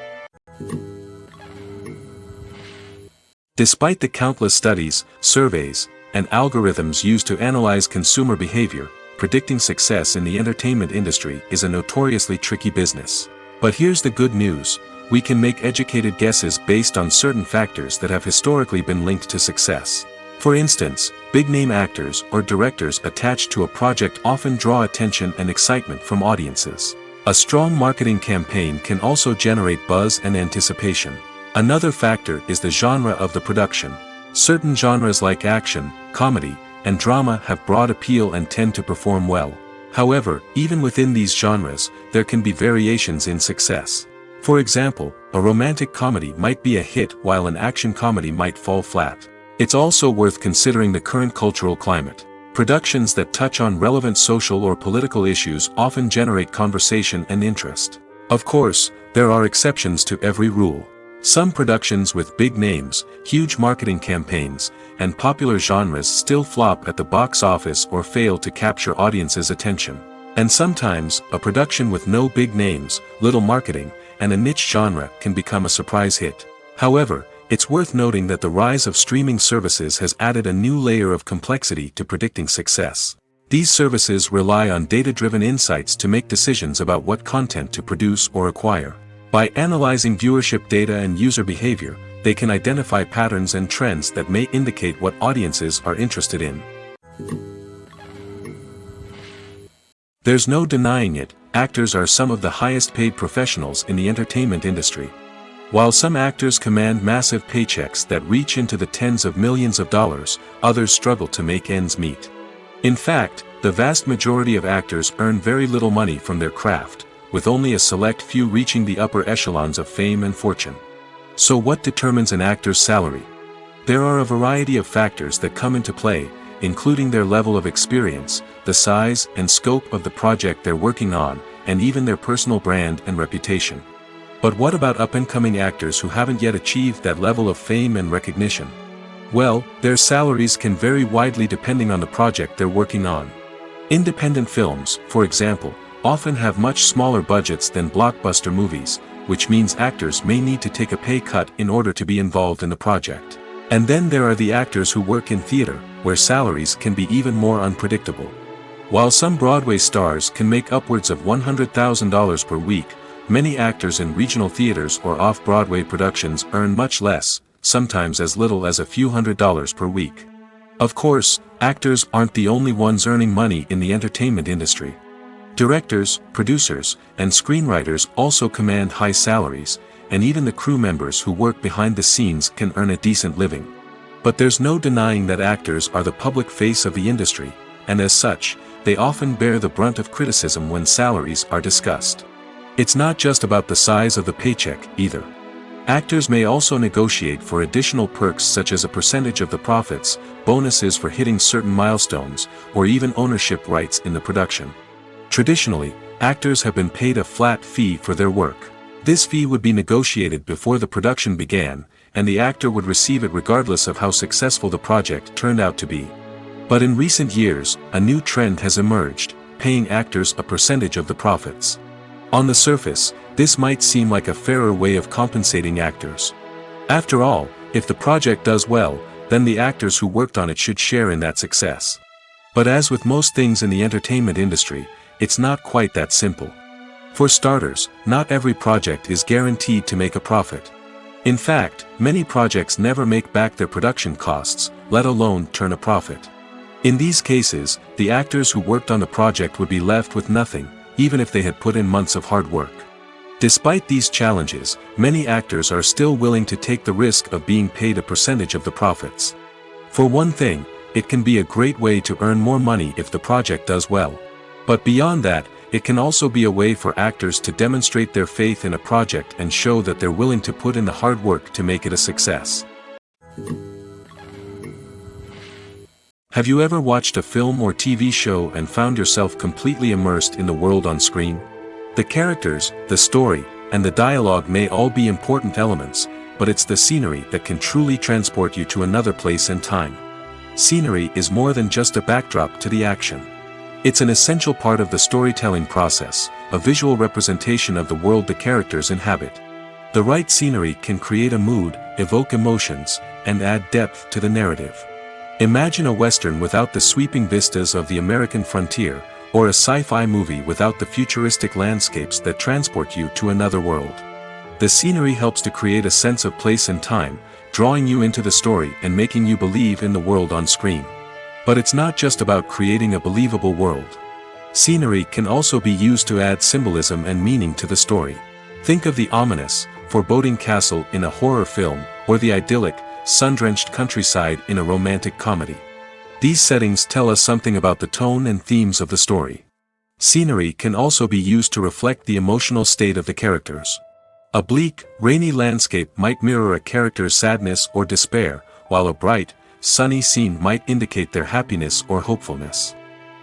Despite the countless studies, surveys, and algorithms used to analyze consumer behavior, predicting success in the entertainment industry is a notoriously tricky business. But here's the good news: we can make educated guesses based on certain factors that have historically been linked to success. For instance, big-name actors or directors attached to a project often draw attention and excitement from audiences. A strong marketing campaign can also generate buzz and anticipation. Another factor is the genre of the production. Certain genres like action, comedy, and drama have broad appeal and tend to perform well. However, even within these genres, there can be variations in success. For example, a romantic comedy might be a hit while an action comedy might fall flat. It's also worth considering the current cultural climate. Productions that touch on relevant social or political issues often generate conversation and interest. Of course, there are exceptions to every rule. Some productions with big names, huge marketing campaigns, and popular genres still flop at the box office or fail to capture audiences' attention. And sometimes, a production with no big names, little marketing, and a niche genre can become a surprise hit. However, it's worth noting that the rise of streaming services has added a new layer of complexity to predicting success. These services rely on data-driven insights to make decisions about what content to produce or acquire. By analyzing viewership data and user behavior, they can identify patterns and trends that may indicate what audiences are interested in. There's no denying it, actors are some of the highest-paid professionals in the entertainment industry. While some actors command massive paychecks that reach into the tens of millions of dollars, others struggle to make ends meet. In fact, the vast majority of actors earn very little money from their craft, with only a select few reaching the upper echelons of fame and fortune. So what determines an actor's salary? There are a variety of factors that come into play, including their level of experience, the size and scope of the project they're working on, and even their personal brand and reputation. But what about up-and-coming actors who haven't yet achieved that level of fame and recognition? Well, their salaries can vary widely depending on the project they're working on. Independent films, for example, often have much smaller budgets than blockbuster movies, which means actors may need to take a pay cut in order to be involved in the project. And then there are the actors who work in theater, where salaries can be even more unpredictable. While some Broadway stars can make upwards of $100,000 per week, many actors in regional theaters or off-Broadway productions earn much less, sometimes as little as a few $100s per week. Of course, actors aren't the only ones earning money in the entertainment industry. Directors, producers, and screenwriters also command high salaries, and even the crew members who work behind the scenes can earn a decent living. But there's no denying that actors are the public face of the industry, and as such, they often bear the brunt of criticism when salaries are discussed. It's not just about the size of the paycheck, either. Actors may also negotiate for additional perks such as a percentage of the profits, bonuses for hitting certain milestones, or even ownership rights in the production. Traditionally, actors have been paid a flat fee for their work. This fee would be negotiated before the production began, and the actor would receive it regardless of how successful the project turned out to be. But in recent years, a new trend has emerged, paying actors a percentage of the profits. On the surface, this might seem like a fairer way of compensating actors. After all, if the project does well, then the actors who worked on it should share in that success. But as with most things in the entertainment industry, it's not quite that simple. For starters, not every project is guaranteed to make a profit. In fact, many projects never make back their production costs, let alone turn a profit. In these cases, the actors who worked on the project would be left with nothing, even if they had put in months of hard work. Despite these challenges, many actors are still willing to take the risk of being paid a percentage of the profits. For one thing, it can be a great way to earn more money if the project does well. But beyond that, it can also be a way for actors to demonstrate their faith in a project and show that they're willing to put in the hard work to make it a success. Have you ever watched a film or TV show and found yourself completely immersed in the world on screen? The characters, the story, and the dialogue may all be important elements, but it's the scenery that can truly transport you to another place and time. Scenery is more than just a backdrop to the action. It's an essential part of the storytelling process, a visual representation of the world the characters inhabit. The right scenery can create a mood, evoke emotions, and add depth to the narrative. Imagine a Western without the sweeping vistas of the American frontier, or a sci-fi movie without the futuristic landscapes that transport you to another world. The scenery helps to create a sense of place and time, drawing you into the story and making you believe in the world on screen. But it's not just about creating a believable world. Scenery can also be used to add symbolism and meaning to the story. Think of the ominous, foreboding castle in a horror film, or the idyllic, sun-drenched countryside in a romantic comedy. These settings tell us something about the tone and themes of the story. Scenery can also be used to reflect the emotional state of the characters. A bleak, rainy landscape might mirror a character's sadness or despair, while a bright, sunny scene might indicate their happiness or hopefulness.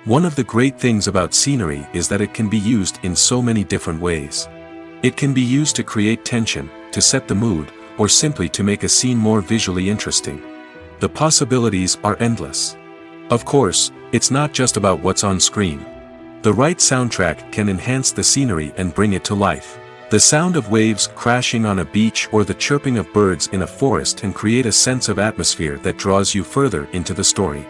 One of the great things about scenery is that it can be used in so many different ways. It can be used to create tension, to set the mood, or simply to make a scene more visually interesting. The possibilities are endless. Of course, it's not just about what's on screen. The right soundtrack can enhance the scenery and bring it to life. The sound of waves crashing on a beach or the chirping of birds in a forest can create a sense of atmosphere that draws you further into the story.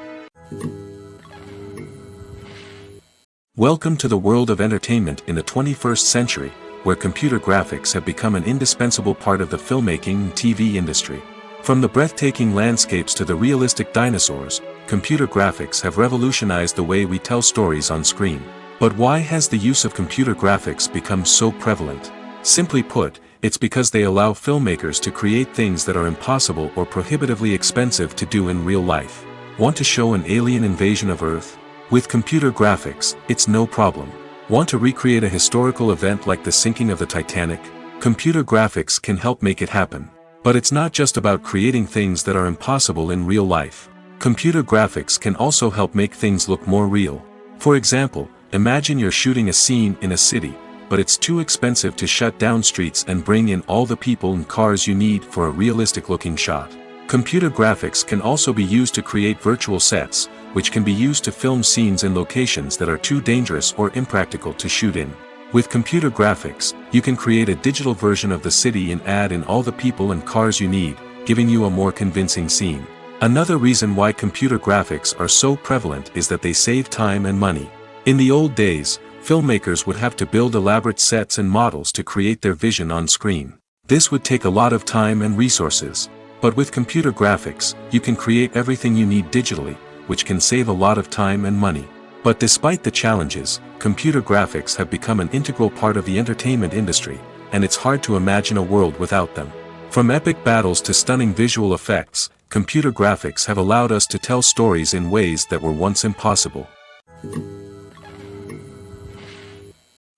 Welcome to the world of entertainment in the 21st century, where computer graphics have become an indispensable part of the filmmaking and TV industry. From the breathtaking landscapes to the realistic dinosaurs, computer graphics have revolutionized the way we tell stories on screen. But why has the use of computer graphics become so prevalent? Simply put, it's because they allow filmmakers to create things that are impossible or prohibitively expensive to do in real life. Want to show an alien invasion of Earth? With computer graphics, it's no problem. Want to recreate a historical event like the sinking of the Titanic? Computer graphics can help make it happen. But it's not just about creating things that are impossible in real life. Computer graphics can also help make things look more real. For example, imagine you're shooting a scene in a city, but it's too expensive to shut down streets and bring in all the people and cars you need for a realistic-looking shot. Computer graphics can also be used to create virtual sets, which can be used to film scenes in locations that are too dangerous or impractical to shoot in. With computer graphics, you can create a digital version of the city and add in all the people and cars you need, giving you a more convincing scene. Another reason why computer graphics are so prevalent is that they save time and money. In the old days, filmmakers would have to build elaborate sets and models to create their vision on screen. This would take a lot of time and resources. But with computer graphics, you can create everything you need digitally, which can save a lot of time and money. But despite the challenges, computer graphics have become an integral part of the entertainment industry, and it's hard to imagine a world without them. From epic battles to stunning visual effects, computer graphics have allowed us to tell stories in ways that were once impossible.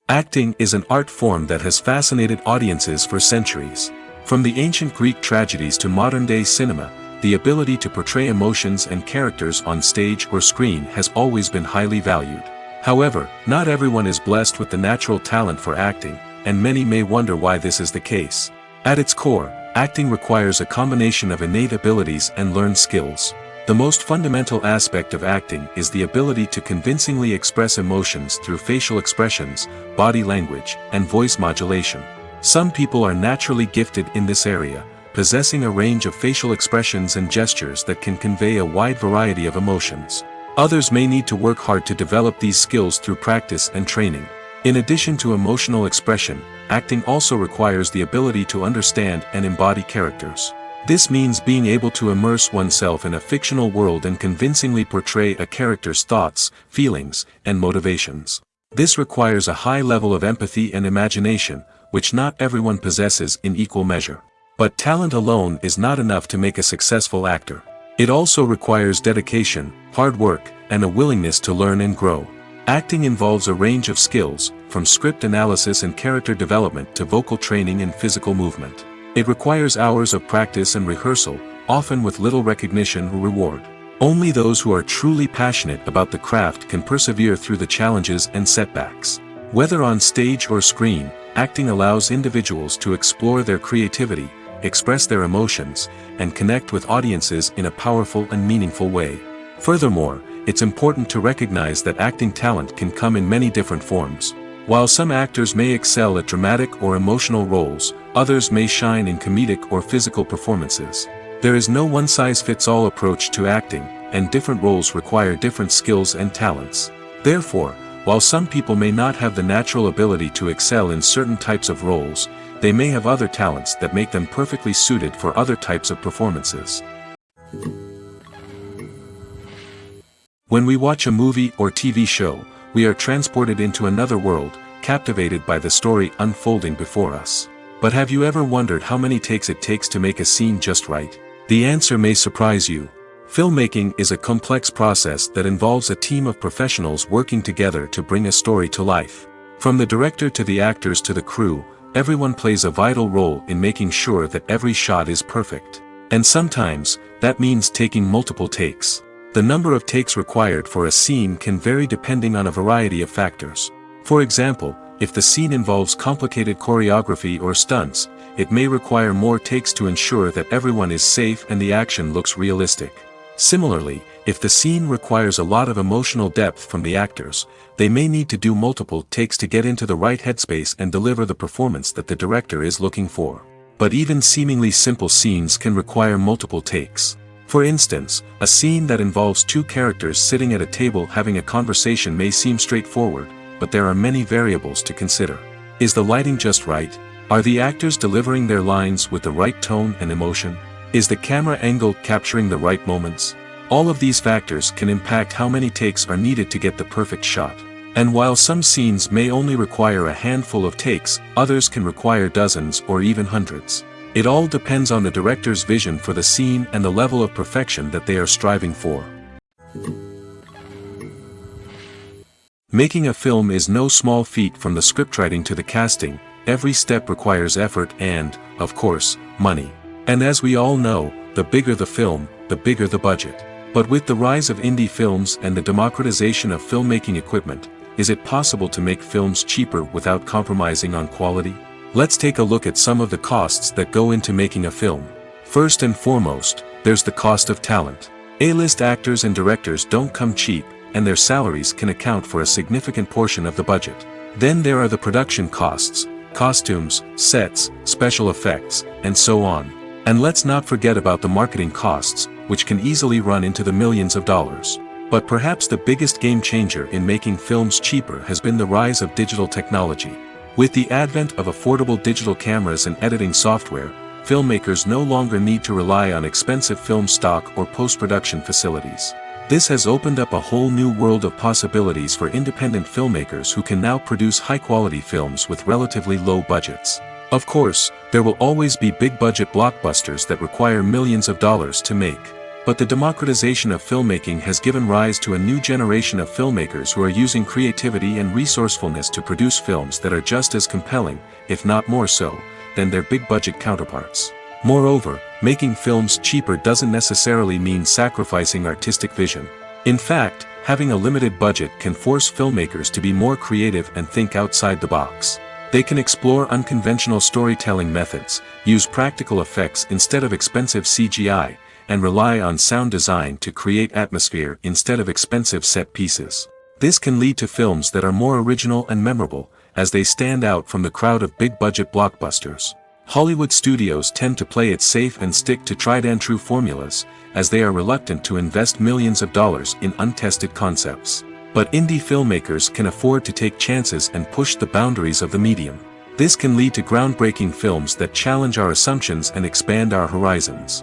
Acting is an art form that has fascinated audiences for centuries. From the ancient Greek tragedies to modern-day cinema, the ability to portray emotions and characters on stage or screen has always been highly valued. However, not everyone is blessed with the natural talent for acting, and many may wonder why this is the case. At its core, acting requires a combination of innate abilities and learned skills. The most fundamental aspect of acting is the ability to convincingly express emotions through facial expressions, body language, and voice modulation. Some people are naturally gifted in this area, possessing a range of facial expressions and gestures that can convey a wide variety of emotions. Others may need to work hard to develop these skills through practice and training. In addition to emotional expression, acting also requires the ability to understand and embody characters. This means being able to immerse oneself in a fictional world and convincingly portray a character's thoughts, feelings, and motivations. This requires a high level of empathy and imagination, which not everyone possesses in equal measure. But talent alone is not enough to make a successful actor. It also requires dedication, hard work, and a willingness to learn and grow. Acting involves a range of skills, from script analysis and character development to vocal training and physical movement. It requires hours of practice and rehearsal, often with little recognition or reward. Only those who are truly passionate about the craft can persevere through the challenges and setbacks. Whether on stage or screen, acting allows individuals to explore their creativity, express their emotions, and connect with audiences in a powerful and meaningful way. Furthermore, it's important to recognize that acting talent can come in many different forms. While some actors may excel at dramatic or emotional roles, others may shine in comedic or physical performances. There is no one-size-fits-all approach to acting, and different roles require different skills and talents. Therefore, while some people may not have the natural ability to excel in certain types of roles, they may have other talents that make them perfectly suited for other types of performances. When we watch a movie or TV show, we are transported into another world, captivated by the story unfolding before us. But have you ever wondered how many takes it takes to make a scene just right? The answer may surprise you. Filmmaking is a complex process that involves a team of professionals working together to bring a story to life. From the director to the actors to the crew, everyone plays a vital role in making sure that every shot is perfect. And sometimes, that means taking multiple takes. The number of takes required for a scene can vary depending on a variety of factors. For example, if the scene involves complicated choreography or stunts, it may require more takes to ensure that everyone is safe and the action looks realistic. Similarly, if the scene requires a lot of emotional depth from the actors, they may need to do multiple takes to get into the right headspace and deliver the performance that the director is looking for. But even seemingly simple scenes can require multiple takes. For instance, a scene that involves two characters sitting at a table having a conversation may seem straightforward, but there are many variables to consider. Is the lighting just right? Are the actors delivering their lines with the right tone and emotion? Is the camera angle capturing the right moments? All of these factors can impact how many takes are needed to get the perfect shot. And while some scenes may only require a handful of takes, others can require dozens or even hundreds. It all depends on the director's vision for the scene and the level of perfection that they are striving for. Making a film is no small feat. From the scriptwriting to the casting, every step requires effort and, of course, money. And as we all know, the bigger the film, the bigger the budget. But with the rise of indie films and the democratization of filmmaking equipment, is it possible to make films cheaper without compromising on quality? Let's take a look at some of the costs that go into making a film. First and foremost, there's the cost of talent. A-list actors and directors don't come cheap, and their salaries can account for a significant portion of the budget. Then there are the production costs, costumes, sets, special effects, and so on. And let's not forget about the marketing costs, which can easily run into the millions of dollars. But perhaps the biggest game changer in making films cheaper has been the rise of digital technology. With the advent of affordable digital cameras and editing software, filmmakers no longer need to rely on expensive film stock or post-production facilities. This has opened up a whole new world of possibilities for independent filmmakers who can now produce high-quality films with relatively low budgets. Of course, there will always be big-budget blockbusters that require millions of dollars to make. But the democratization of filmmaking has given rise to a new generation of filmmakers who are using creativity and resourcefulness to produce films that are just as compelling, if not more so, than their big-budget counterparts. Moreover, making films cheaper doesn't necessarily mean sacrificing artistic vision. In fact, having a limited budget can force filmmakers to be more creative and think outside the box. They can explore unconventional storytelling methods, use practical effects instead of expensive CGI, and rely on sound design to create atmosphere instead of expensive set pieces. This can lead to films that are more original and memorable, as they stand out from the crowd of big-budget blockbusters. Hollywood studios tend to play it safe and stick to tried-and-true formulas, as they are reluctant to invest millions of dollars in untested concepts. But indie filmmakers can afford to take chances and push the boundaries of the medium. This can lead to groundbreaking films that challenge our assumptions and expand our horizons.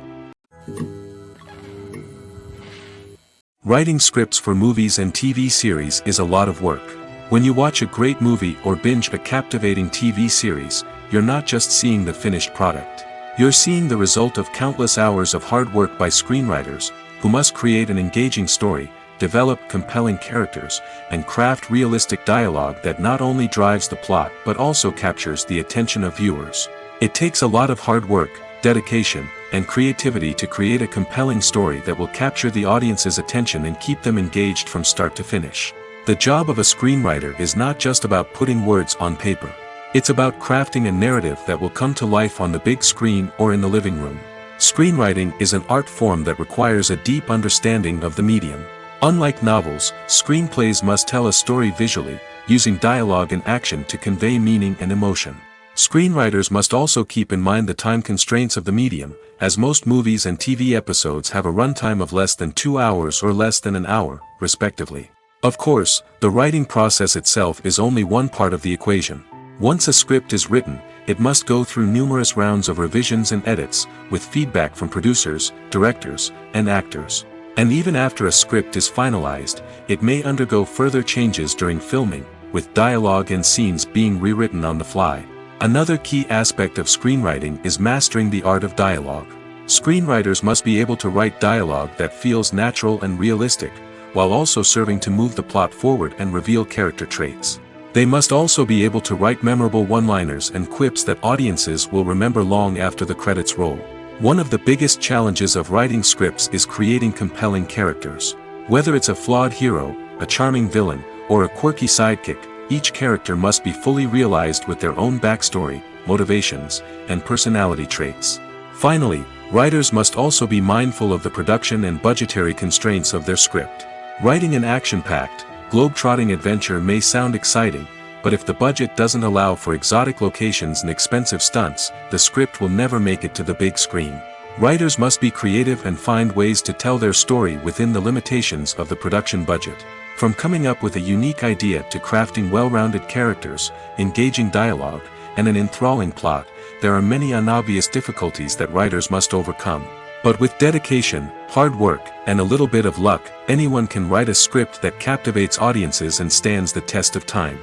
Writing scripts for movies and TV series is a lot of work. When you watch a great movie or binge a captivating TV series, you're not just seeing the finished product. You're seeing the result of countless hours of hard work by screenwriters, who must create an engaging story, develop compelling characters, and craft realistic dialogue that not only drives the plot but also captures the attention of viewers. It takes a lot of hard work, dedication, and creativity to create a compelling story that will capture the audience's attention and keep them engaged from start to finish. The job of a screenwriter is not just about putting words on paper. It's about crafting a narrative that will come to life on the big screen or in the living room. Screenwriting is an art form that requires a deep understanding of the medium. Unlike novels, screenplays must tell a story visually, using dialogue and action to convey meaning and emotion. Screenwriters must also keep in mind the time constraints of the medium, as most movies and TV episodes have a runtime of less than 2 hours or less than an hour, respectively. Of course, the writing process itself is only one part of the equation. Once a script is written, it must go through numerous rounds of revisions and edits, with feedback from producers, directors, and actors. And even after a script is finalized, it may undergo further changes during filming, with dialogue and scenes being rewritten on the fly. Another key aspect of screenwriting is mastering the art of dialogue. Screenwriters must be able to write dialogue that feels natural and realistic, while also serving to move the plot forward and reveal character traits. They must also be able to write memorable one-liners and quips that audiences will remember long after the credits roll. One of the biggest challenges of writing scripts is creating compelling characters. Whether it's a flawed hero, a charming villain, or a quirky sidekick, each character must be fully realized with their own backstory, motivations, and personality traits. Finally, writers must also be mindful of the production and budgetary constraints of their script. Writing an action-packed, globe-trotting adventure may sound exciting, but if the budget doesn't allow for exotic locations and expensive stunts, the script will never make it to the big screen. Writers must be creative and find ways to tell their story within the limitations of the production budget. From coming up with a unique idea to crafting well-rounded characters, engaging dialogue, and an enthralling plot, there are many unobvious difficulties that writers must overcome. But with dedication, hard work, and a little bit of luck, anyone can write a script that captivates audiences and stands the test of time.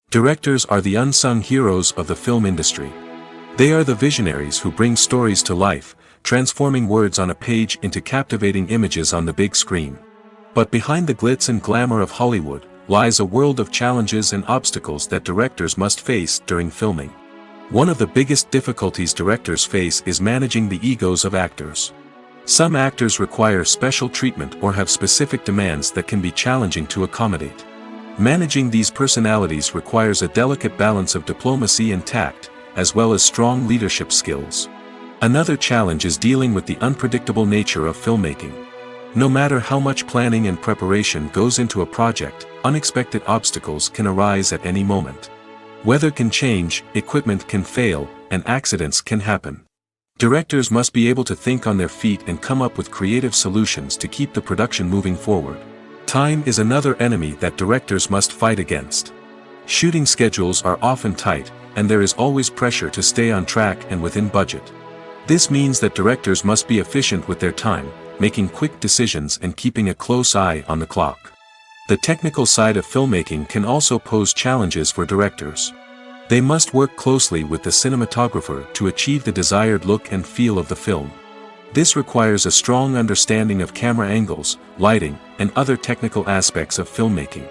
Directors are the unsung heroes of the film industry. They are the visionaries who bring stories to life, transforming words on a page into captivating images on the big screen. But behind the glitz and glamour of Hollywood, lies a world of challenges and obstacles that directors must face during filming. One of the biggest difficulties directors face is managing the egos of actors. Some actors require special treatment or have specific demands that can be challenging to accommodate. Managing these personalities requires a delicate balance of diplomacy and tact, as well as strong leadership skills. Another challenge is dealing with the unpredictable nature of filmmaking. No matter how much planning and preparation goes into a project, unexpected obstacles can arise at any moment. Weather can change, equipment can fail, and accidents can happen. Directors must be able to think on their feet and come up with creative solutions to keep the production moving forward. Time is another enemy that directors must fight against. Shooting schedules are often tight, and there is always pressure to stay on track and within budget. This means that directors must be efficient with their time, making quick decisions and keeping a close eye on the clock. The technical side of filmmaking can also pose challenges for directors. They must work closely with the cinematographer to achieve the desired look and feel of the film. This requires a strong understanding of camera angles, lighting, and other technical aspects of filmmaking.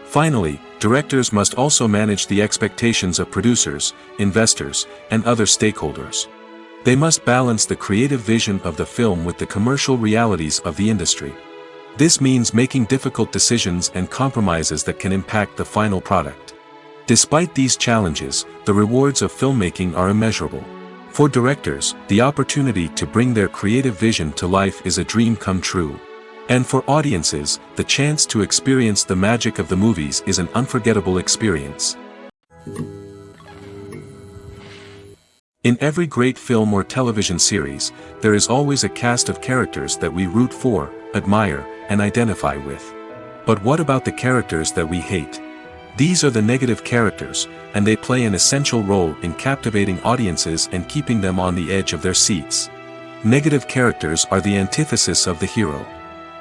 Finally, directors must also manage the expectations of producers, investors, and other stakeholders. They must balance the creative vision of the film with the commercial realities of the industry. This means making difficult decisions and compromises that can impact the final product. Despite these challenges, the rewards of filmmaking are immeasurable. For directors, the opportunity to bring their creative vision to life is a dream come true. And for audiences, the chance to experience the magic of the movies is an unforgettable experience. In every great film or television series, there is always a cast of characters that we root for, admire, and identify with. But what about the characters that we hate? These are the negative characters, and they play an essential role in captivating audiences and keeping them on the edge of their seats. Negative characters are the antithesis of the hero.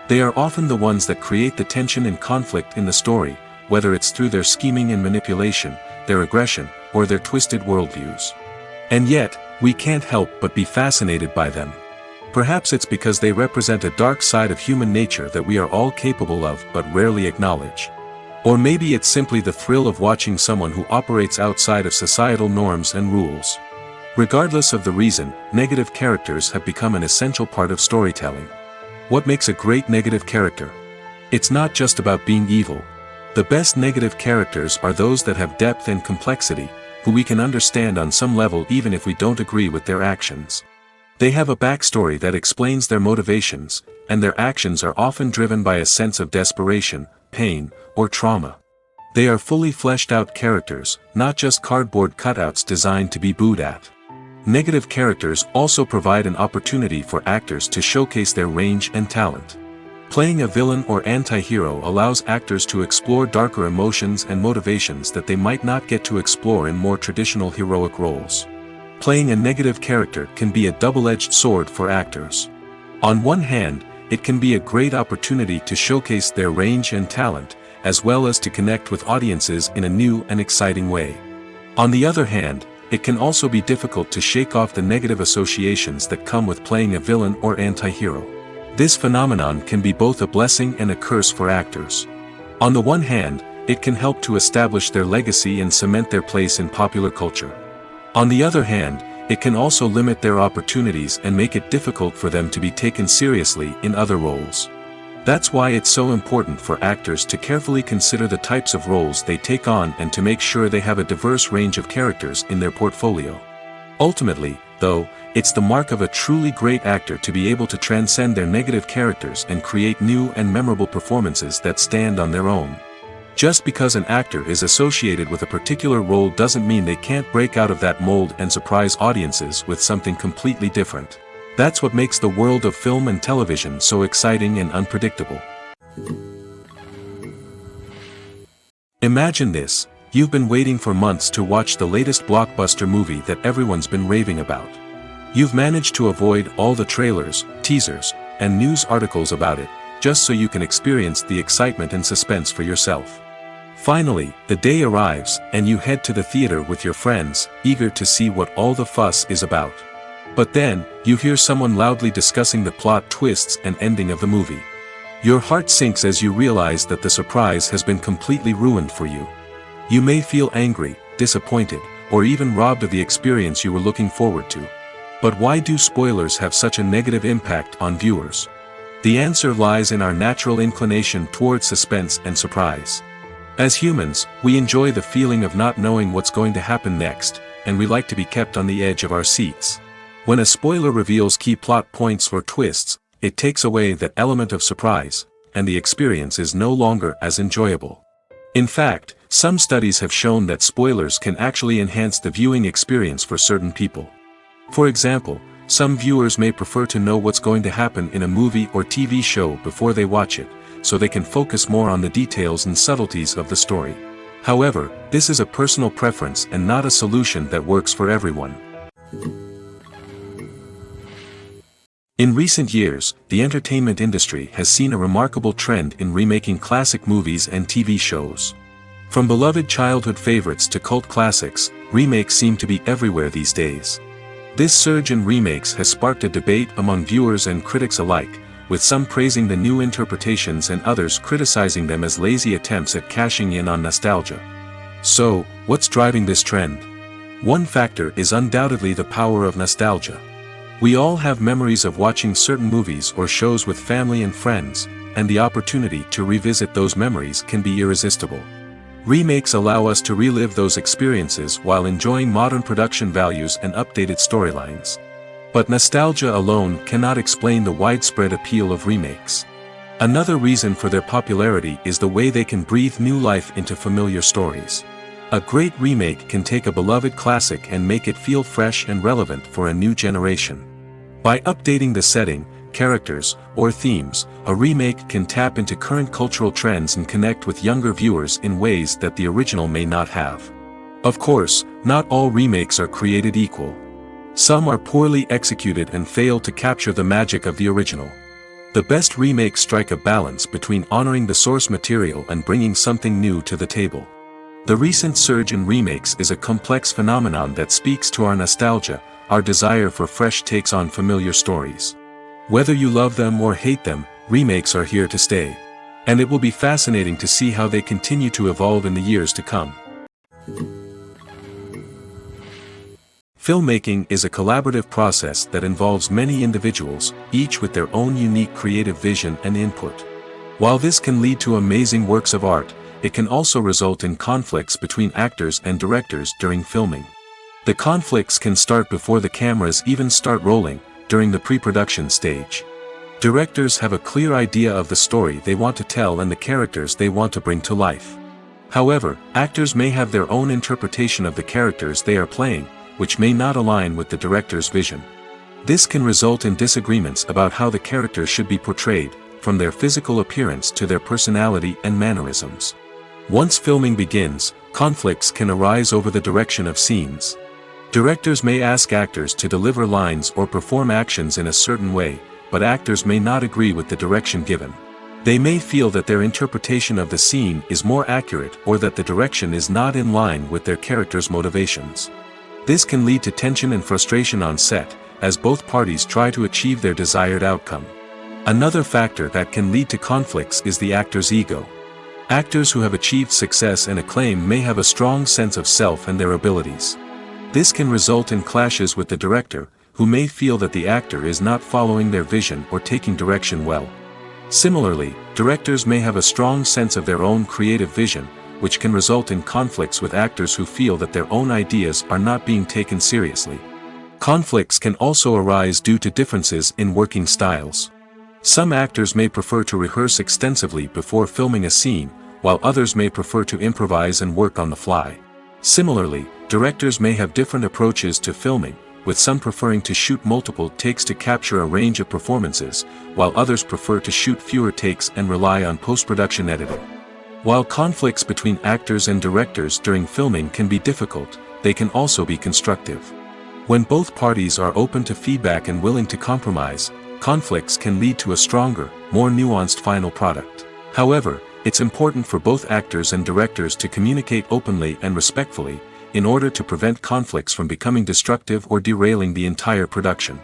They are often the ones that create the tension and conflict in the story, whether it's through their scheming and manipulation, their aggression, or their twisted worldviews. And yet, we can't help but be fascinated by them. Perhaps it's because they represent a dark side of human nature that we are all capable of but rarely acknowledge. Or maybe it's simply the thrill of watching someone who operates outside of societal norms and rules. Regardless of the reason, negative characters have become an essential part of storytelling. What makes a great negative character? It's not just about being evil. The best negative characters are those that have depth and complexity, who we can understand on some level even if we don't agree with their actions. They have a backstory that explains their motivations, and their actions are often driven by a sense of desperation, pain, or trauma. They are fully fleshed out characters, not just cardboard cutouts designed to be booed at. Negative characters also provide an opportunity for actors to showcase their range and talent. Playing a villain or anti-hero allows actors to explore darker emotions and motivations that they might not get to explore in more traditional heroic roles. Playing a negative character can be a double-edged sword for actors. On one hand, it can be a great opportunity to showcase their range and talent, as well as to connect with audiences in a new and exciting way. On the other hand, it can also be difficult to shake off the negative associations that come with playing a villain or anti-hero. This phenomenon can be both a blessing and a curse for actors. On the one hand, it can help to establish their legacy and cement their place in popular culture. On the other hand, it can also limit their opportunities and make it difficult for them to be taken seriously in other roles. That's why it's so important for actors to carefully consider the types of roles they take on and to make sure they have a diverse range of characters in their portfolio. Ultimately, though, it's the mark of a truly great actor to be able to transcend their negative characters and create new and memorable performances that stand on their own. Just because an actor is associated with a particular role doesn't mean they can't break out of that mold and surprise audiences with something completely different. That's what makes the world of film and television so exciting and unpredictable. Imagine this: you've been waiting for months to watch the latest blockbuster movie that everyone's been raving about. You've managed to avoid all the trailers, teasers, and news articles about it, just so you can experience the excitement and suspense for yourself. Finally, the day arrives, and you head to the theater with your friends, eager to see what all the fuss is about. But then, you hear someone loudly discussing the plot twists and ending of the movie. Your heart sinks as you realize that the surprise has been completely ruined for you. You may feel angry, disappointed, or even robbed of the experience you were looking forward to. But why do spoilers have such a negative impact on viewers? The answer lies in our natural inclination toward suspense and surprise. As humans, we enjoy the feeling of not knowing what's going to happen next, and we like to be kept on the edge of our seats. When a spoiler reveals key plot points or twists, it takes away that element of surprise, and the experience is no longer as enjoyable. In fact, some studies have shown that spoilers can actually enhance the viewing experience for certain people. For example, some viewers may prefer to know what's going to happen in a movie or TV show before they watch it, so they can focus more on the details and subtleties of the story. However, this is a personal preference and not a solution that works for everyone. In recent years, the entertainment industry has seen a remarkable trend in remaking classic movies and TV shows. From beloved childhood favorites to cult classics, remakes seem to be everywhere these days. This surge in remakes has sparked a debate among viewers and critics alike, with some praising the new interpretations and others criticizing them as lazy attempts at cashing in on nostalgia. So, what's driving this trend? One factor is undoubtedly the power of nostalgia. We all have memories of watching certain movies or shows with family and friends, and the opportunity to revisit those memories can be irresistible. Remakes allow us to relive those experiences while enjoying modern production values and updated storylines. But nostalgia alone cannot explain the widespread appeal of remakes. Another reason for their popularity is the way they can breathe new life into familiar stories. A great remake can take a beloved classic and make it feel fresh and relevant for a new generation. By updating the setting, characters, or themes, a remake can tap into current cultural trends and connect with younger viewers in ways that the original may not have. Of course, not all remakes are created equal. Some are poorly executed and fail to capture the magic of the original. The best remakes strike a balance between honoring the source material and bringing something new to the table. The recent surge in remakes is a complex phenomenon that speaks to our nostalgia, our desire for fresh takes on familiar stories. Whether you love them or hate them, remakes are here to stay. And it will be fascinating to see how they continue to evolve in the years to come. Filmmaking is a collaborative process that involves many individuals, each with their own unique creative vision and input. While this can lead to amazing works of art, it can also result in conflicts between actors and directors during filming. The conflicts can start before the cameras even start rolling, during the pre-production stage. Directors have a clear idea of the story they want to tell and the characters they want to bring to life. However, actors may have their own interpretation of the characters they are playing, which may not align with the director's vision. This can result in disagreements about how the characters should be portrayed, from their physical appearance to their personality and mannerisms. Once filming begins, conflicts can arise over the direction of scenes. Directors may ask actors to deliver lines or perform actions in a certain way, but actors may not agree with the direction given. They may feel that their interpretation of the scene is more accurate or that the direction is not in line with their character's motivations. This can lead to tension and frustration on set, as both parties try to achieve their desired outcome. Another factor that can lead to conflicts is the actor's ego. Actors who have achieved success and acclaim may have a strong sense of self and their abilities. This can result in clashes with the director, who may feel that the actor is not following their vision or taking direction well. Similarly, directors may have a strong sense of their own creative vision, which can result in conflicts with actors who feel that their own ideas are not being taken seriously. Conflicts can also arise due to differences in working styles. Some actors may prefer to rehearse extensively before filming a scene, while others may prefer to improvise and work on the fly. Similarly, directors may have different approaches to filming, with some preferring to shoot multiple takes to capture a range of performances, while others prefer to shoot fewer takes and rely on post-production editing. While conflicts between actors and directors during filming can be difficult, they can also be constructive. When both parties are open to feedback and willing to compromise, conflicts can lead to a stronger, more nuanced final product. However, it's important for both actors and directors to communicate openly and respectfully, in order to prevent conflicts from becoming destructive or derailing the entire production.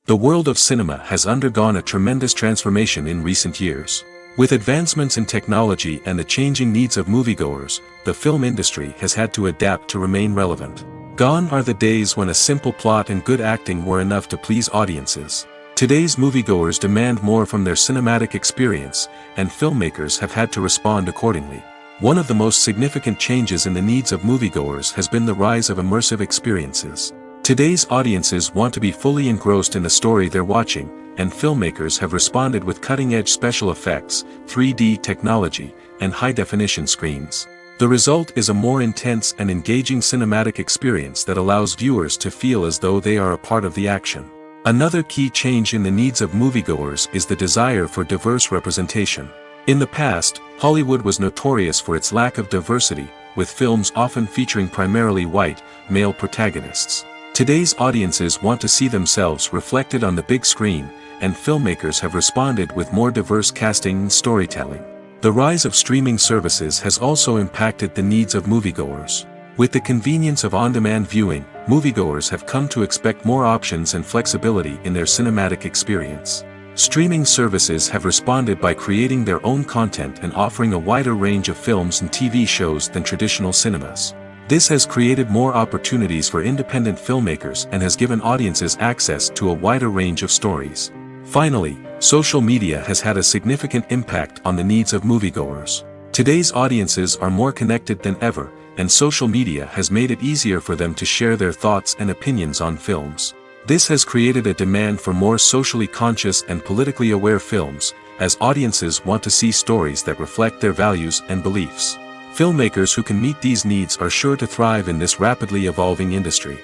The world of cinema has undergone a tremendous transformation in recent years. With advancements in technology and the changing needs of moviegoers, the film industry has had to adapt to remain relevant. Gone are the days when a simple plot and good acting were enough to please audiences. Today's moviegoers demand more from their cinematic experience, and filmmakers have had to respond accordingly. One of the most significant changes in the needs of moviegoers has been the rise of immersive experiences. Today's audiences want to be fully engrossed in the story they're watching, and filmmakers have responded with cutting-edge special effects, 3D technology, and high-definition screens. The result is a more intense and engaging cinematic experience that allows viewers to feel as though they are a part of the action. Another key change in the needs of moviegoers is the desire for diverse representation. In the past, Hollywood was notorious for its lack of diversity, with films often featuring primarily white, male protagonists. Today's audiences want to see themselves reflected on the big screen, and filmmakers have responded with more diverse casting and storytelling. The rise of streaming services has also impacted the needs of moviegoers. With the convenience of on-demand viewing, moviegoers have come to expect more options and flexibility in their cinematic experience. Streaming services have responded by creating their own content and offering a wider range of films and TV shows than traditional cinemas. This has created more opportunities for independent filmmakers and has given audiences access to a wider range of stories. Finally, social media has had a significant impact on the needs of moviegoers. Today's audiences are more connected than ever, and social media has made it easier for them to share their thoughts and opinions on films. This has created a demand for more socially conscious and politically aware films, as audiences want to see stories that reflect their values and beliefs. Filmmakers who can meet these needs are sure to thrive in this rapidly evolving industry.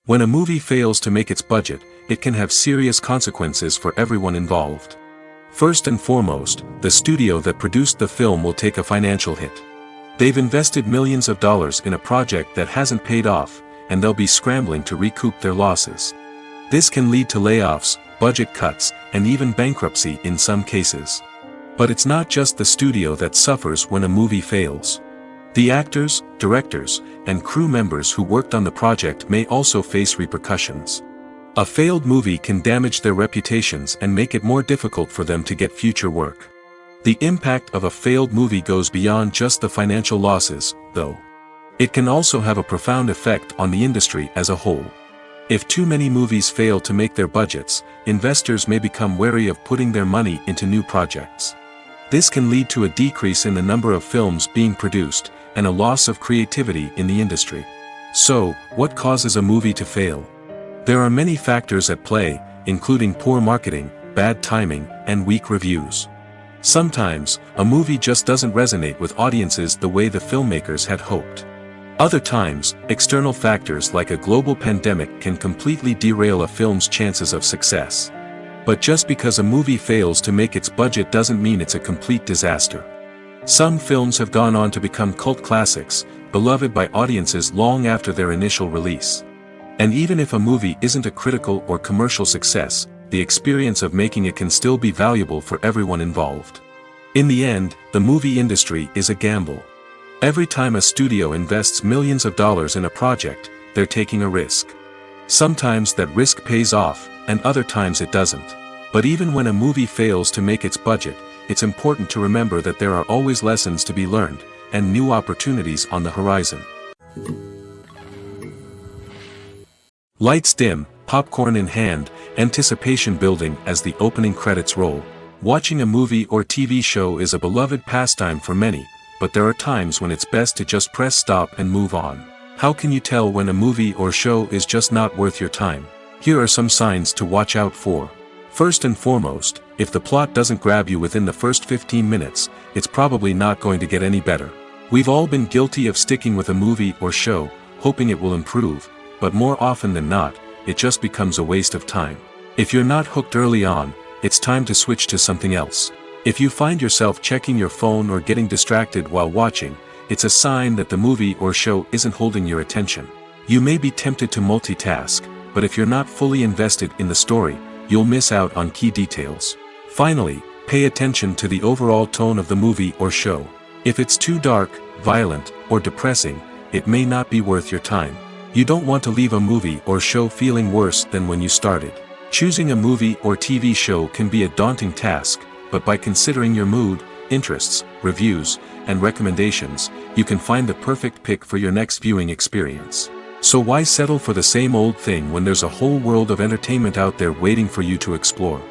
When a movie fails to make its budget, it can have serious consequences for everyone involved. First and foremost, the studio that produced the film will take a financial hit. They've invested millions of dollars in a project that hasn't paid off, and they'll be scrambling to recoup their losses. This can lead to layoffs, budget cuts, and even bankruptcy in some cases. But it's not just the studio that suffers when a movie fails. The actors, directors, and crew members who worked on the project may also face repercussions. A failed movie can damage their reputations and make it more difficult for them to get future work. The impact of a failed movie goes beyond just the financial losses, though. It can also have a profound effect on the industry as a whole. If too many movies fail to make their budgets, investors may become wary of putting their money into new projects. This can lead to a decrease in the number of films being produced, and a loss of creativity in the industry. So, what causes a movie to fail? There are many factors at play, including poor marketing, bad timing, and weak reviews. Sometimes, a movie just doesn't resonate with audiences the way the filmmakers had hoped. Other times, external factors like a global pandemic can completely derail a film's chances of success. But just because a movie fails to make its budget doesn't mean it's a complete disaster. Some films have gone on to become cult classics, beloved by audiences long after their initial release. And even if a movie isn't a critical or commercial success, the experience of making it can still be valuable for everyone involved. In the end, the movie industry is a gamble. Every time a studio invests millions of dollars in a project, they're taking a risk. Sometimes that risk pays off, and other times it doesn't. But even when a movie fails to make its budget, it's important to remember that there are always lessons to be learned, and new opportunities on the horizon. Lights dim, popcorn in hand, anticipation building as the opening credits roll. Watching a movie or TV show is a beloved pastime for many, but there are times when it's best to just press stop and move on. How can you tell when a movie or show is just not worth your time? Here are some signs to watch out for. First and foremost, if the plot doesn't grab you within the first 15 minutes, it's probably not going to get any better. We've all been guilty of sticking with a movie or show, hoping it will improve, but more often than not, it just becomes a waste of time. If you're not hooked early on, it's time to switch to something else. If you find yourself checking your phone or getting distracted while watching, it's a sign that the movie or show isn't holding your attention. You may be tempted to multitask, but if you're not fully invested in the story, you'll miss out on key details. Finally, pay attention to the overall tone of the movie or show. If it's too dark, violent, or depressing, it may not be worth your time. You don't want to leave a movie or show feeling worse than when you started. Choosing a movie or TV show can be a daunting task, but by considering your mood, interests, reviews, and recommendations, you can find the perfect pick for your next viewing experience. So why settle for the same old thing when there's a whole world of entertainment out there waiting for you to explore?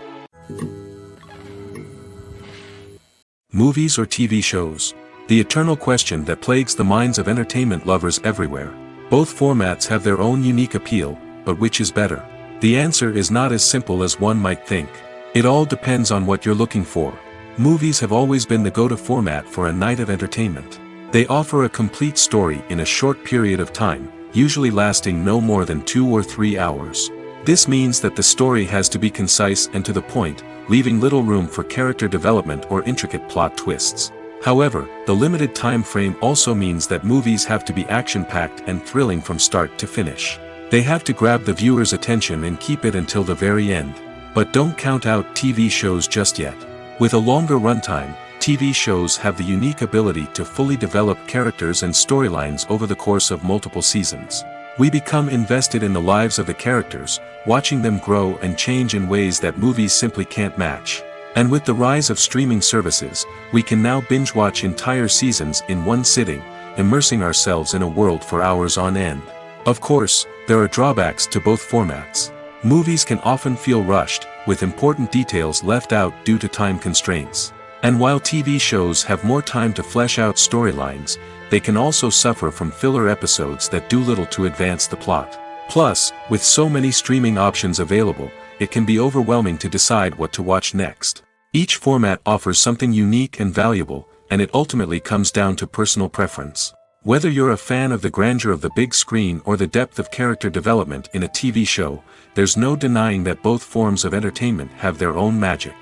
Movies or TV shows? The eternal question that plagues the minds of entertainment lovers everywhere. Both formats have their own unique appeal, but which is better? The answer is not as simple as one might think. It all depends on what you're looking for. Movies have always been the go-to format for a night of entertainment. They offer a complete story in a short period of time, usually lasting no more than 2 or 3 hours. This means that the story has to be concise and to the point, leaving little room for character development or intricate plot twists. However, the limited time frame also means that movies have to be action-packed and thrilling from start to finish. They have to grab the viewer's attention and keep it until the very end. But don't count out TV shows just yet. With a longer runtime, TV shows have the unique ability to fully develop characters and storylines over the course of multiple seasons. We become invested in the lives of the characters, watching them grow and change in ways that movies simply can't match. And with the rise of streaming services, we can now binge-watch entire seasons in one sitting, immersing ourselves in a world for hours on end. Of course, there are drawbacks to both formats. Movies can often feel rushed, with important details left out due to time constraints. And while TV shows have more time to flesh out storylines, they can also suffer from filler episodes that do little to advance the plot. Plus, with so many streaming options available, it can be overwhelming to decide what to watch next. Each format offers something unique and valuable, and it ultimately comes down to personal preference. Whether you're a fan of the grandeur of the big screen or the depth of character development in a TV show, there's no denying that both forms of entertainment have their own magic.